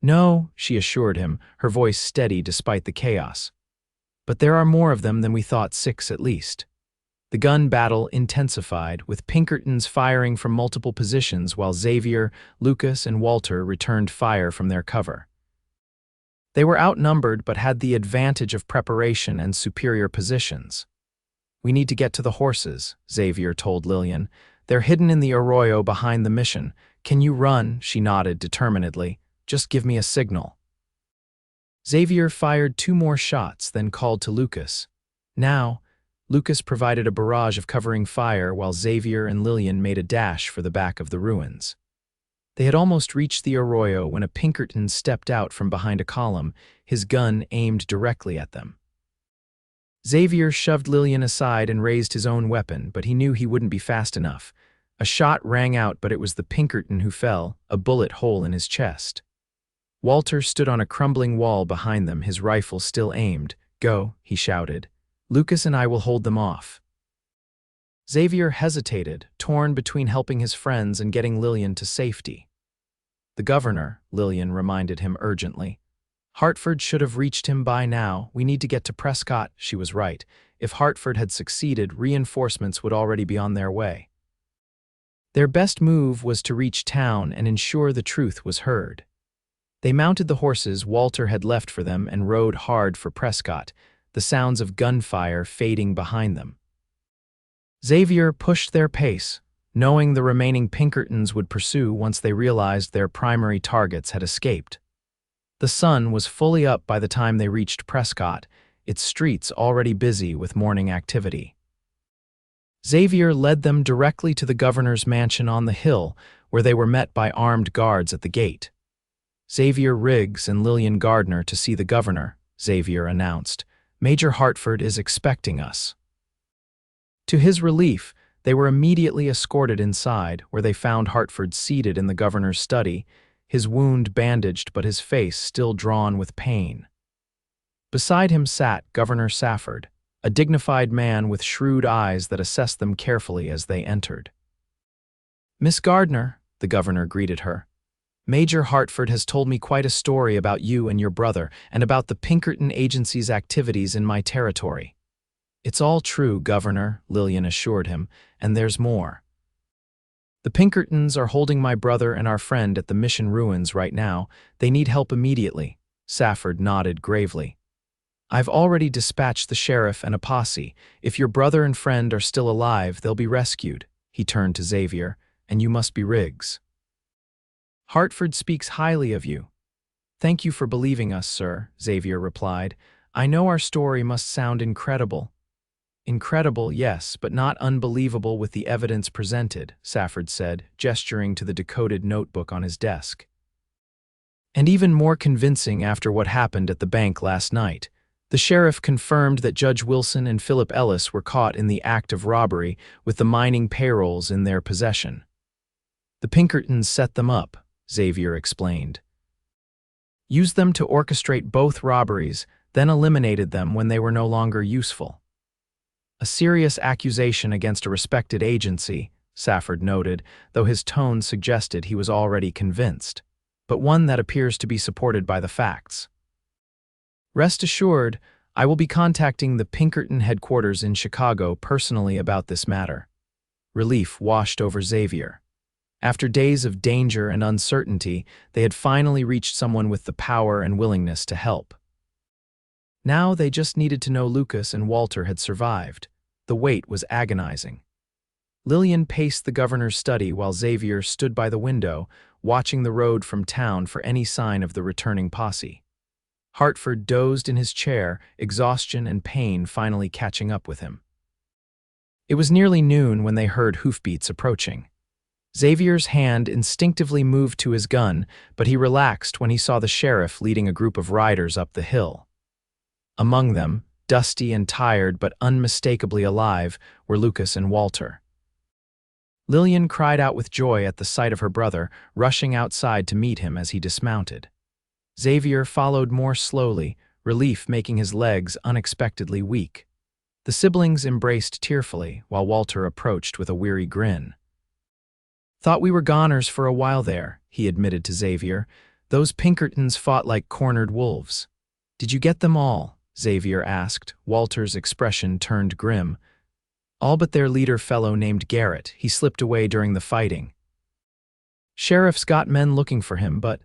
"No," she assured him, her voice steady despite the chaos. "But there are more of them than we thought, 6 at least." The gun battle intensified, with Pinkertons firing from multiple positions while Xavier, Lucas, and Walter returned fire from their cover. They were outnumbered but had the advantage of preparation and superior positions. "We need to get to the horses," Xavier told Lillian. "They're hidden in the arroyo behind the mission. Can you run?" She nodded determinedly. "Just give me a signal." Xavier fired 2 more shots, then called to Lucas. "Now." Lucas provided a barrage of covering fire while Xavier and Lillian made a dash for the back of the ruins. They had almost reached the arroyo when a Pinkerton stepped out from behind a column, his gun aimed directly at them. Xavier shoved Lillian aside and raised his own weapon, but he knew he wouldn't be fast enough. A shot rang out, but it was the Pinkerton who fell, a bullet hole in his chest. Walter stood on a crumbling wall behind them, his rifle still aimed. "Go," he shouted. "Lucas and I will hold them off." Xavier hesitated, torn between helping his friends and getting Lillian to safety. "The governor," Lillian reminded him urgently. "Hartford should have reached him by now. We need to get to Prescott." She was right. If Hartford had succeeded, reinforcements would already be on their way. Their best move was to reach town and ensure the truth was heard. They mounted the horses Walter had left for them and rode hard for Prescott, the sounds of gunfire fading behind them. Xavier pushed their pace, knowing the remaining Pinkertons would pursue once they realized their primary targets had escaped. The sun was fully up by the time they reached Prescott, its streets already busy with morning activity. Xavier led them directly to the governor's mansion on the hill, where they were met by armed guards at the gate. "Xavier Riggs and Lillian Gardner to see the governor," Xavier announced. "Major Hartford is expecting us." To his relief, they were immediately escorted inside, where they found Hartford seated in the governor's study, his wound bandaged but his face still drawn with pain. Beside him sat Governor Safford, a dignified man with shrewd eyes that assessed them carefully as they entered. "Miss Gardner," the governor greeted her. Major Hartford has told me quite a story about you and your brother and about the Pinkerton Agency's activities in my territory. It's all true, Governor, Lillian assured him, and there's more. The Pinkertons are holding my brother and our friend at the mission ruins right now. They need help immediately. Safford nodded gravely. I've already dispatched the sheriff and a posse. If your brother and friend are still alive, they'll be rescued. He turned to Xavier, and you must be Riggs. Hartford speaks highly of you. Thank you for believing us, sir, Xavier replied. I know our story must sound incredible. Incredible, yes, but not unbelievable with the evidence presented, Safford said, gesturing to the decoded notebook on his desk. And even more convincing after what happened at the bank last night. The sheriff confirmed that Judge Wilson and Philip Ellis were caught in the act of robbery with the mining payrolls in their possession. The Pinkertons set them up, Xavier explained. Used them to orchestrate both robberies, then eliminated them when they were no longer useful. A serious accusation against a respected agency, Safford noted, though his tone suggested he was already convinced, but one that appears to be supported by the facts. Rest assured, I will be contacting the Pinkerton headquarters in Chicago personally about this matter. Relief washed over Xavier. After days of danger and uncertainty, they had finally reached someone with the power and willingness to help. Now they just needed to know Lucas and Walter had survived. The wait was agonizing. Lillian paced the governor's study while Xavier stood by the window, watching the road from town for any sign of the returning posse. Hartford dozed in his chair, exhaustion and pain finally catching up with him. It was nearly noon when they heard hoofbeats approaching. Xavier's hand instinctively moved to his gun, but he relaxed when he saw the sheriff leading a group of riders up the hill. Among them, dusty and tired but unmistakably alive, were Lucas and Walter. Lillian cried out with joy at the sight of her brother, rushing outside to meet him as he dismounted. Xavier followed more slowly, relief making his legs unexpectedly weak. The siblings embraced tearfully, while Walter approached with a weary grin. Thought we were goners for a while there, he admitted to Xavier. Those Pinkertons fought like cornered wolves. Did you get them all? Xavier asked. Walter's expression turned grim. All but their leader fellow named Garrett. He slipped away during the fighting. Sheriff's got men looking for him, but...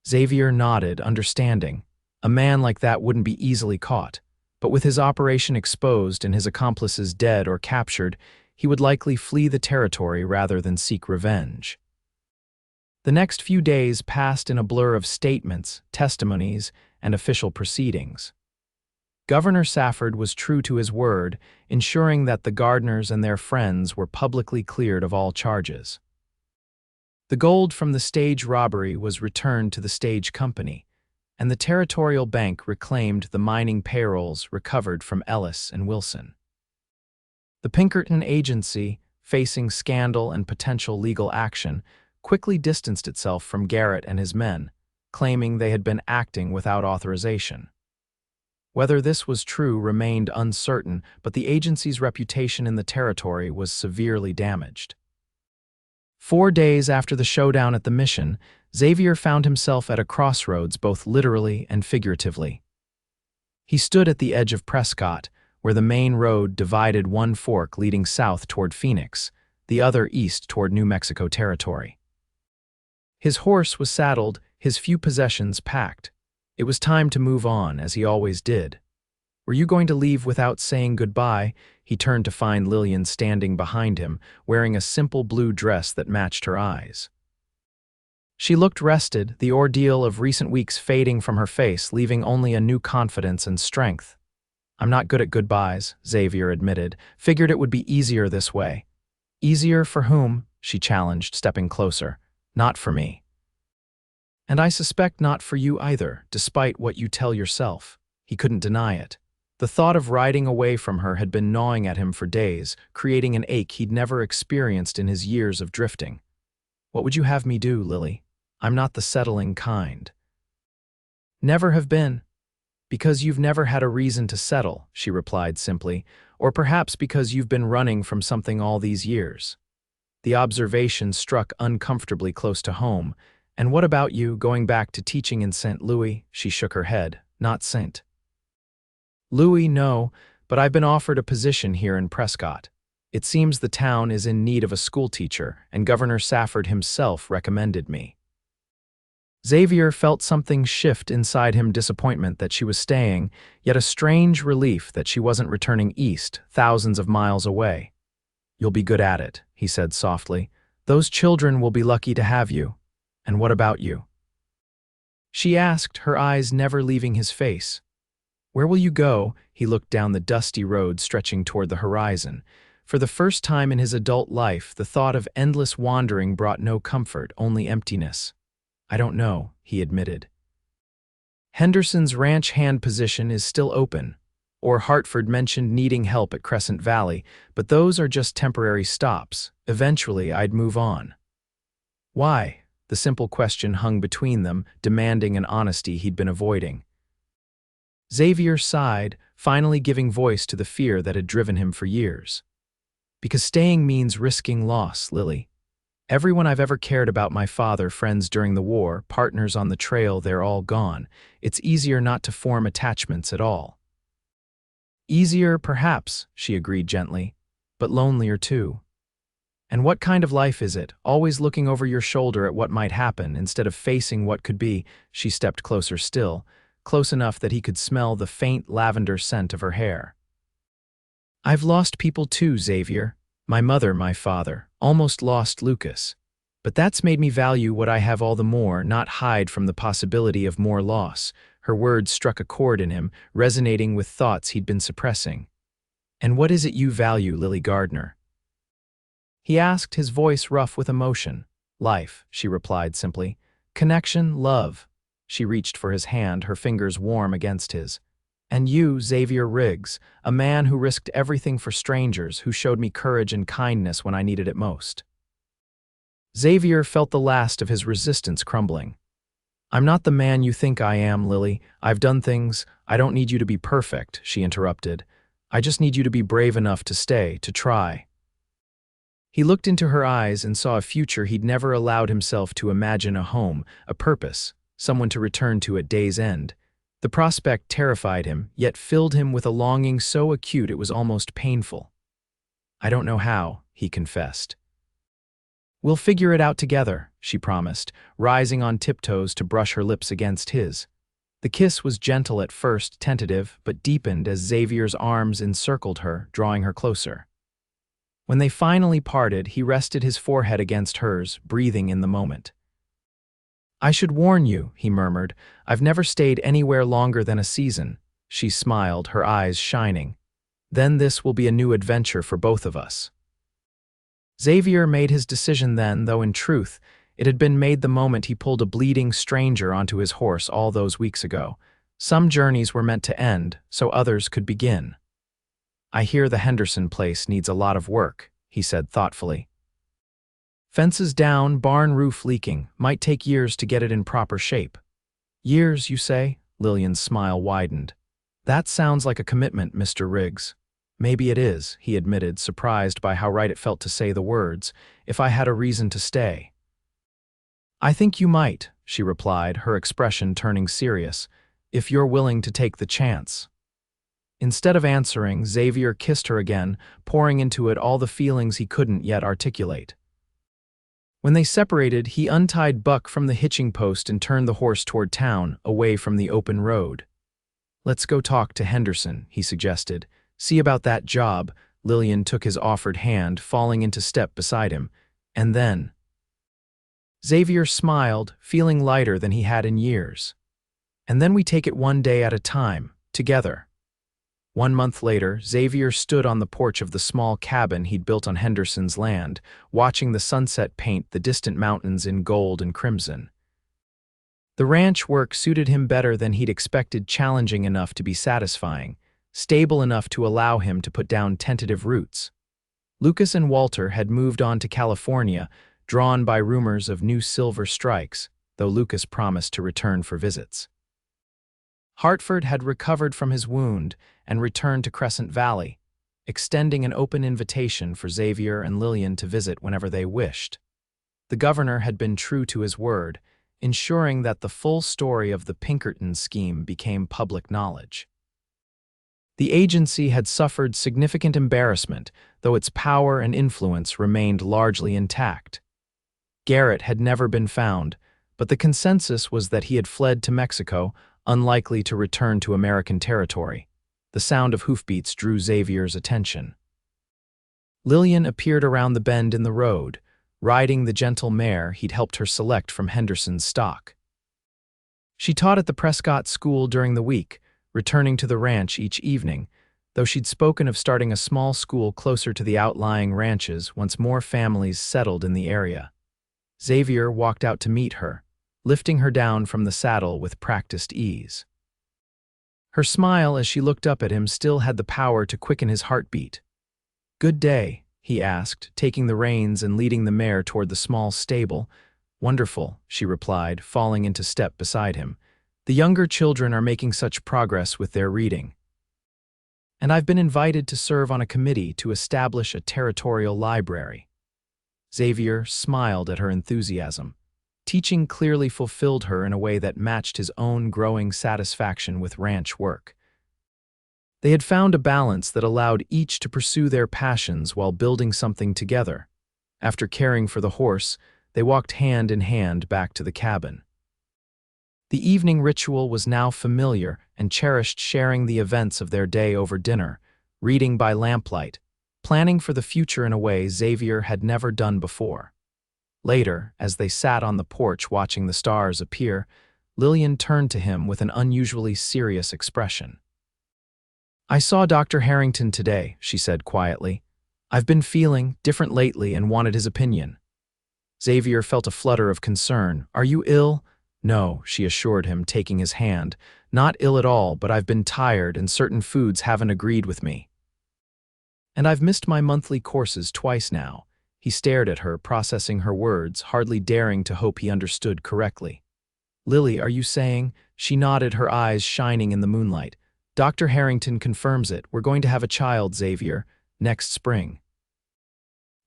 Xavier nodded, understanding. A man like that wouldn't be easily caught. But with his operation exposed and his accomplices dead or captured, he would likely flee the territory rather than seek revenge. The next few days passed in a blur of statements, testimonies, and official proceedings. Governor Safford was true to his word, ensuring that the Gardners and their friends were publicly cleared of all charges. The gold from the stage robbery was returned to the stage company, and the Territorial Bank reclaimed the mining payrolls recovered from Ellis and Wilson. The Pinkerton Agency, facing scandal and potential legal action, quickly distanced itself from Garrett and his men, claiming they had been acting without authorization. Whether this was true remained uncertain, but the agency's reputation in the territory was severely damaged. 4 days after the showdown at the mission, Xavier found himself at a crossroads both literally and figuratively. He stood at the edge of Prescott, where the main road divided one fork leading south toward Phoenix, the other east toward New Mexico territory. His horse was saddled, his few possessions packed. It was time to move on, as he always did. Were you going to leave without saying goodbye? He turned to find Lillian standing behind him, wearing a simple blue dress that matched her eyes. She looked rested, the ordeal of recent weeks fading from her face, leaving only a new confidence and strength. I'm not good at goodbyes, Xavier admitted. Figured it would be easier this way. Easier for whom? She challenged, stepping closer. Not for me. And I suspect not for you either, despite what you tell yourself. He couldn't deny it. The thought of riding away from her had been gnawing at him for days, creating an ache he'd never experienced in his years of drifting. What would you have me do, Lily? I'm not the settling kind. Never have been. Because you've never had a reason to settle, she replied simply, or perhaps because you've been running from something all these years. The observation struck uncomfortably close to home, And what about you, going back to teaching in St. Louis? She shook her head. Not St. Louis, no, but I've been offered a position here in Prescott. It seems the town is in need of a schoolteacher, and Governor Safford himself recommended me. Xavier felt something shift inside him, disappointment that she was staying, yet a strange relief that she wasn't returning east, thousands of miles away. You'll be good at it, he said softly. Those children will be lucky to have you. And what about you? She asked, her eyes never leaving his face. Where will you go? He looked down the dusty road stretching toward the horizon. For the first time in his adult life, the thought of endless wandering brought no comfort, only emptiness. I don't know, he admitted. Henderson's ranch hand position is still open, or Hartford mentioned needing help at Crescent Valley, but those are just temporary stops. Eventually, I'd move on. Why? The simple question hung between them, demanding an honesty he'd been avoiding. Xavier sighed, finally giving voice to the fear that had driven him for years. Because staying means risking loss, Lily. Everyone I've ever cared about, my father, friends during the war, partners on the trail, they're all gone. It's easier not to form attachments at all. Easier, perhaps, she agreed gently, but lonelier too. And what kind of life is it, always looking over your shoulder at what might happen instead of facing what could be? She stepped closer still, close enough that he could smell the faint lavender scent of her hair. I've lost people too, Xavier. My mother, my father, almost lost Lucas. But that's made me value what I have all the more, not hide from the possibility of more loss. Her words struck a chord in him, resonating with thoughts he'd been suppressing. And what is it you value, Lily Gardner? He asked, his voice rough with emotion. Life, she replied simply. Connection, love. She reached for his hand, her fingers warm against his. And you, Xavier Riggs, a man who risked everything for strangers, who showed me courage and kindness when I needed it most. Xavier felt the last of his resistance crumbling. I'm not the man you think I am, Lily. I've done things. I don't need you to be perfect, she interrupted. I just need you to be brave enough to stay, to try. He looked into her eyes and saw a future he'd never allowed himself to imagine, a home, a purpose, someone to return to at day's end. The prospect terrified him, yet filled him with a longing so acute it was almost painful. I don't know how, he confessed. We'll figure it out together, she promised, rising on tiptoes to brush her lips against his. The kiss was gentle at first, tentative, but deepened as Xavier's arms encircled her, drawing her closer. When they finally parted, he rested his forehead against hers, breathing in the moment. I should warn you, he murmured, I've never stayed anywhere longer than a season. She smiled, her eyes shining. Then this will be a new adventure for both of us. Xavier made his decision then, though in truth, it had been made the moment he pulled a bleeding stranger onto his horse all those weeks ago. Some journeys were meant to end, so others could begin. I hear the Henderson place needs a lot of work, he said thoughtfully. Fences down, barn roof leaking, might take years to get it in proper shape. Years, you say? Lillian's smile widened. That sounds like a commitment, Mr. Riggs. Maybe it is, he admitted, surprised by how right it felt to say the words, if I had a reason to stay. I think you might, she replied, her expression turning serious, if you're willing to take the chance. Instead of answering, Xavier kissed her again, pouring into it all the feelings he couldn't yet articulate. When they separated, he untied Buck from the hitching post and turned the horse toward town, away from the open road. Let's go talk to Henderson, he suggested. See about that job. Lillian took his offered hand, falling into step beside him. And then... Xavier smiled, feeling lighter than he had in years. And then we take it one day at a time, together. 1 month later, Xavier stood on the porch of the small cabin he'd built on Henderson's land, watching the sunset paint the distant mountains in gold and crimson. The ranch work suited him better than he'd expected, challenging enough to be satisfying, stable enough to allow him to put down tentative roots. Lucas and Walter had moved on to California, drawn by rumors of new silver strikes, though Lucas promised to return for visits. Hartford had recovered from his wound and returned to Crescent Valley, extending an open invitation for Xavier and Lillian to visit whenever they wished. The governor had been true to his word, ensuring that the full story of the Pinkerton scheme became public knowledge. The agency had suffered significant embarrassment, though its power and influence remained largely intact. Garrett had never been found, but the consensus was that he had fled to Mexico, unlikely to return to American territory. The sound of hoofbeats drew Xavier's attention. Lillian appeared around the bend in the road, riding the gentle mare he'd helped her select from Henderson's stock. She taught at the Prescott School during the week, returning to the ranch each evening, though she'd spoken of starting a small school closer to the outlying ranches once more families settled in the area. Xavier walked out to meet her, lifting her down from the saddle with practiced ease. Her smile as she looked up at him still had the power to quicken his heartbeat. "Good day," he asked, taking the reins and leading the mare toward the small stable. "Wonderful," she replied, falling into step beside him. "The younger children are making such progress with their reading. And I've been invited to serve on a committee to establish a territorial library." Xavier smiled at her enthusiasm. Teaching clearly fulfilled her in a way that matched his own growing satisfaction with ranch work. They had found a balance that allowed each to pursue their passions while building something together. After caring for the horse, they walked hand in hand back to the cabin. The evening ritual was now familiar and cherished, sharing the events of their day over dinner, reading by lamplight, planning for the future in a way Xavier had never done before. Later, as they sat on the porch watching the stars appear, Lillian turned to him with an unusually serious expression. "I saw Dr. Harrington today," she said quietly. "I've been feeling different lately and wanted his opinion." Xavier felt a flutter of concern. "Are you ill?" "No," she assured him, taking his hand. "Not ill at all, but I've been tired and certain foods haven't agreed with me. And I've missed my monthly courses twice now." He stared at her, processing her words, hardly daring to hope he understood correctly. "Lily, are you saying?" She nodded, her eyes shining in the moonlight. "Dr. Harrington confirms it. We're going to have a child, Xavier, next spring."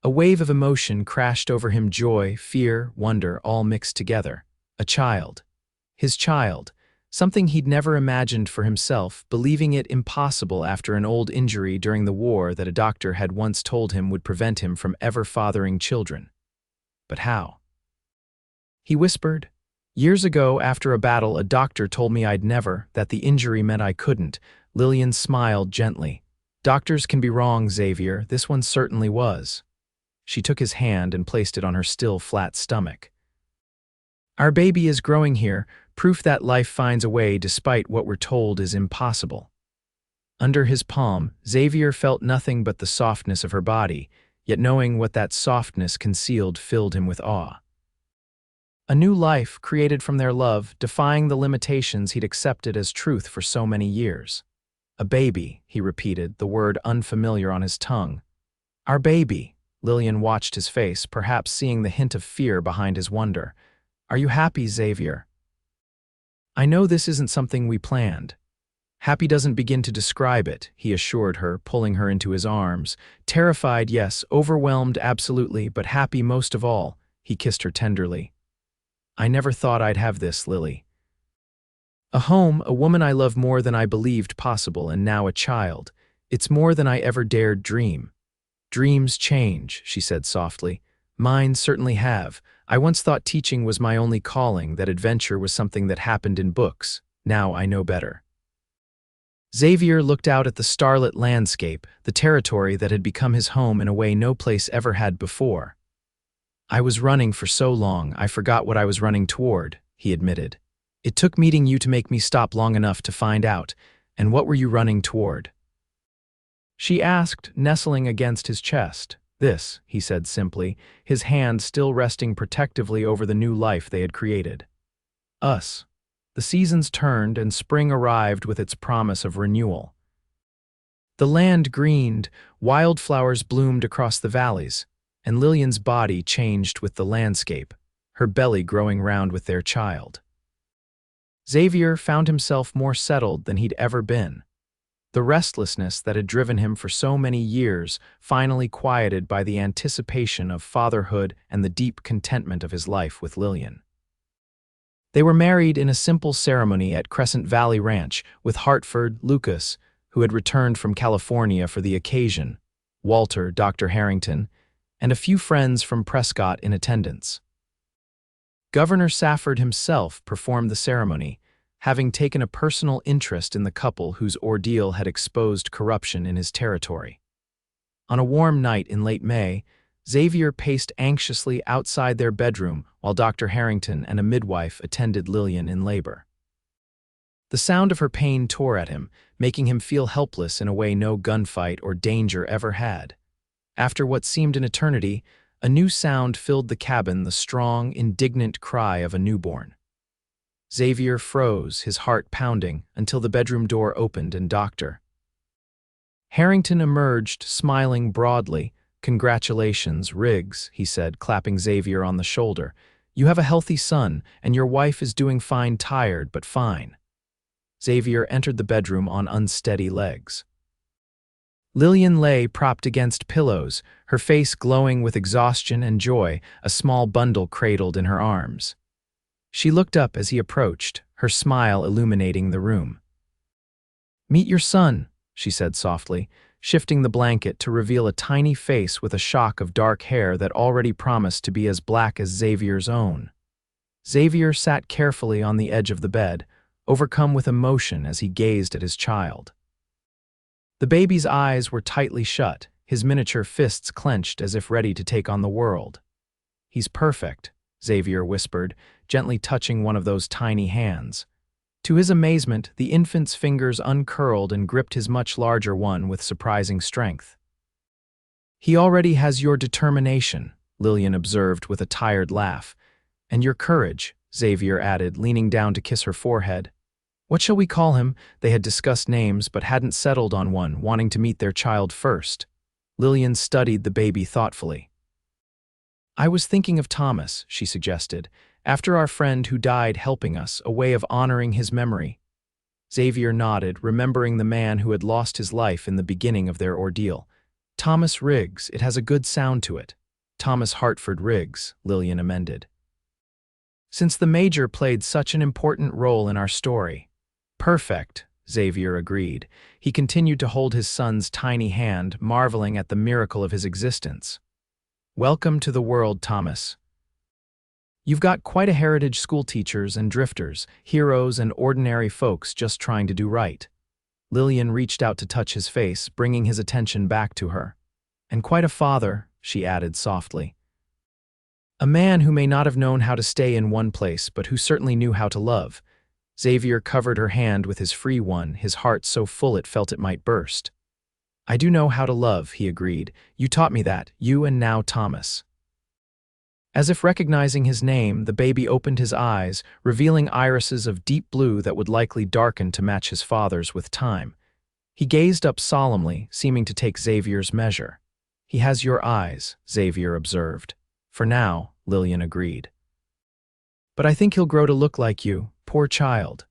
A wave of emotion crashed over him, joy, fear, wonder, all mixed together. A child. His child. Something he'd never imagined for himself, believing it impossible after an old injury during the war that a doctor had once told him would prevent him from ever fathering children. But how? He whispered, "Years ago, after a battle, a doctor told me I'd never, that the injury meant I couldn't." Lillian smiled gently. "Doctors can be wrong, Xavier. This one certainly was." She took his hand and placed it on her still flat stomach. "Our baby is growing here, proof that life finds a way despite what we're told is impossible." Under his palm, Xavier felt nothing but the softness of her body, yet knowing what that softness concealed filled him with awe. A new life created from their love, defying the limitations he'd accepted as truth for so many years. "A baby," he repeated, the word unfamiliar on his tongue. "Our baby." Lillian watched his face, perhaps seeing the hint of fear behind his wonder. "Are you happy, Xavier?" "I know this isn't something we planned." "Happy doesn't begin to describe it," he assured her, pulling her into his arms. "Terrified, yes, overwhelmed, absolutely, but happy most of all." He kissed her tenderly. "I never thought I'd have this, Lily. A home, a woman I love more than I believed possible, and now a child. It's more than I ever dared dream." "Dreams change," she said softly. "Mine certainly have. I once thought teaching was my only calling, that adventure was something that happened in books. Now I know better." Xavier looked out at the starlit landscape, the territory that had become his home in a way no place ever had before. "I was running for so long, I forgot what I was running toward," he admitted. "It took meeting you to make me stop long enough to find out. And what were you running toward?" She asked, nestling against his chest. "This," he said simply, his hand still resting protectively over the new life they had created. "Us." The seasons turned and spring arrived with its promise of renewal. The land greened, wildflowers bloomed across the valleys, and Lillian's body changed with the landscape, her belly growing round with their child. Xavier found himself more settled than he'd ever been. The restlessness that had driven him for so many years finally quieted by the anticipation of fatherhood and the deep contentment of his life with Lillian. They were married in a simple ceremony at Crescent Valley Ranch with Hartford, Lucas, who had returned from California for the occasion, Walter, Dr. Harrington, and a few friends from Prescott in attendance. Governor Safford himself performed the ceremony, having taken a personal interest in the couple whose ordeal had exposed corruption in his territory. On a warm night in late May, Xavier paced anxiously outside their bedroom while Dr. Harrington and a midwife attended Lillian in labor. The sound of her pain tore at him, making him feel helpless in a way no gunfight or danger ever had. After what seemed an eternity, a new sound filled the cabin, the strong, indignant cry of a newborn. Xavier froze, his heart pounding, until the bedroom door opened and Dr. Harrington emerged, smiling broadly. "Congratulations, Riggs," he said, clapping Xavier on the shoulder. "You have a healthy son, and your wife is doing fine, tired, but fine." Xavier entered the bedroom on unsteady legs. Lillian lay propped against pillows, her face glowing with exhaustion and joy, a small bundle cradled in her arms. She looked up as he approached, her smile illuminating the room. "Meet your son," she said softly, shifting the blanket to reveal a tiny face with a shock of dark hair that already promised to be as black as Xavier's own. Xavier sat carefully on the edge of the bed, overcome with emotion as he gazed at his child. The baby's eyes were tightly shut, his miniature fists clenched as if ready to take on the world. "He's perfect," Xavier whispered, gently touching one of those tiny hands. To his amazement, the infant's fingers uncurled and gripped his much larger one with surprising strength. "He already has your determination," Lillian observed with a tired laugh. "And your courage," Xavier added, leaning down to kiss her forehead. "What shall we call him?" They had discussed names but hadn't settled on one, wanting to meet their child first. Lillian studied the baby thoughtfully. "I was thinking of Thomas," she suggested, "after our friend who died helping us, a way of honoring his memory." Xavier nodded, remembering the man who had lost his life in the beginning of their ordeal. "Thomas Riggs, it has a good sound to it." "Thomas Hartford Riggs," Lillian amended. "Since the Major played such an important role in our story." "Perfect," Xavier agreed. He continued to hold his son's tiny hand, marveling at the miracle of his existence. "Welcome to the world, Thomas. You've got quite a heritage, school teachers and drifters, heroes and ordinary folks just trying to do right." Lillian reached out to touch his face, bringing his attention back to her. "And quite a father," she added softly. "A man who may not have known how to stay in one place, but who certainly knew how to love." Xavier covered her hand with his free one, his heart so full it felt it might burst. "I do know how to love," he agreed. "You taught me that, you and now Thomas." As if recognizing his name, the baby opened his eyes, revealing irises of deep blue that would likely darken to match his father's with time. He gazed up solemnly, seeming to take Xavier's measure. "He has your eyes," Xavier observed. "For now," Lillian agreed. "But I think he'll grow to look like you, poor child."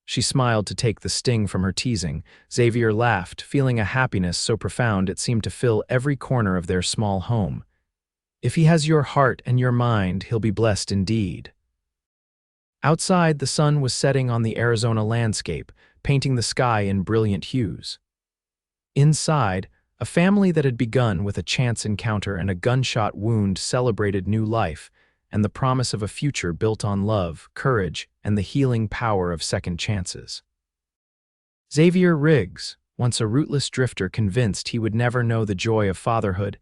She smiled to take the sting from her teasing. Xavier laughed, feeling a happiness so profound it seemed to fill every corner of their small home. "If he has your heart and your mind, he'll be blessed indeed." Outside, the sun was setting on the Arizona landscape, painting the sky in brilliant hues. Inside, a family that had begun with a chance encounter and a gunshot wound celebrated new life and the promise of a future built on love, courage, and the healing power of second chances. Xavier Riggs, once a rootless drifter convinced he would never know the joy of fatherhood,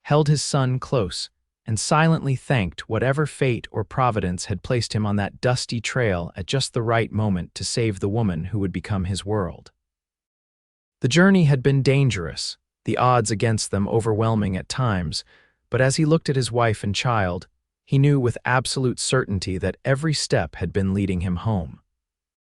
held his son close and silently thanked whatever fate or providence had placed him on that dusty trail at just the right moment to save the woman who would become his world. The journey had been dangerous, the odds against them overwhelming at times, but as he looked at his wife and child, he knew with absolute certainty that every step had been leading him home.